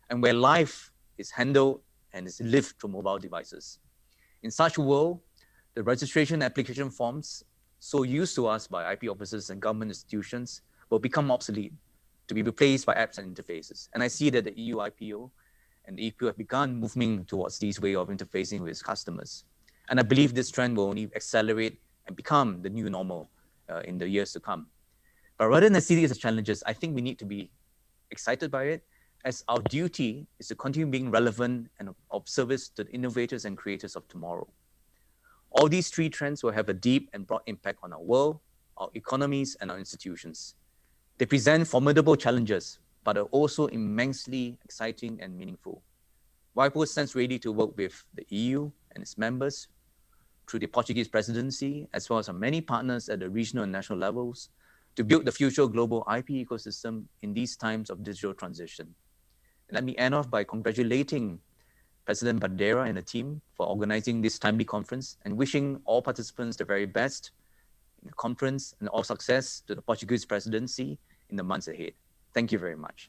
and where life is handled and is lived through mobile devices. In such a world, the registration application forms so used to us by IP officers and government institutions will become obsolete. to be replaced by apps and interfaces. And I see that the EU IPO and the EPO have begun moving towards this way of interfacing with its customers. And I believe this trend will only accelerate and become the new normal in the years to come. But rather than see these as challenges, I think we need to be excited by it, as our duty is to continue being relevant and of service to the innovators and creators of tomorrow. All these three trends will have a deep and broad impact on our world, our economies, and our institutions. They present formidable challenges, but are also immensely exciting and meaningful. WIPO stands ready to work with the EU and its members through the Portuguese presidency, as well as our many partners at the regional and national levels, to build the future global IP ecosystem in these times of digital transition. Let me end off by congratulating President Bandeira and the team for organizing this timely conference and wishing all participants the very best in the conference and all success to the Portuguese presidency in the months ahead. Thank you very much.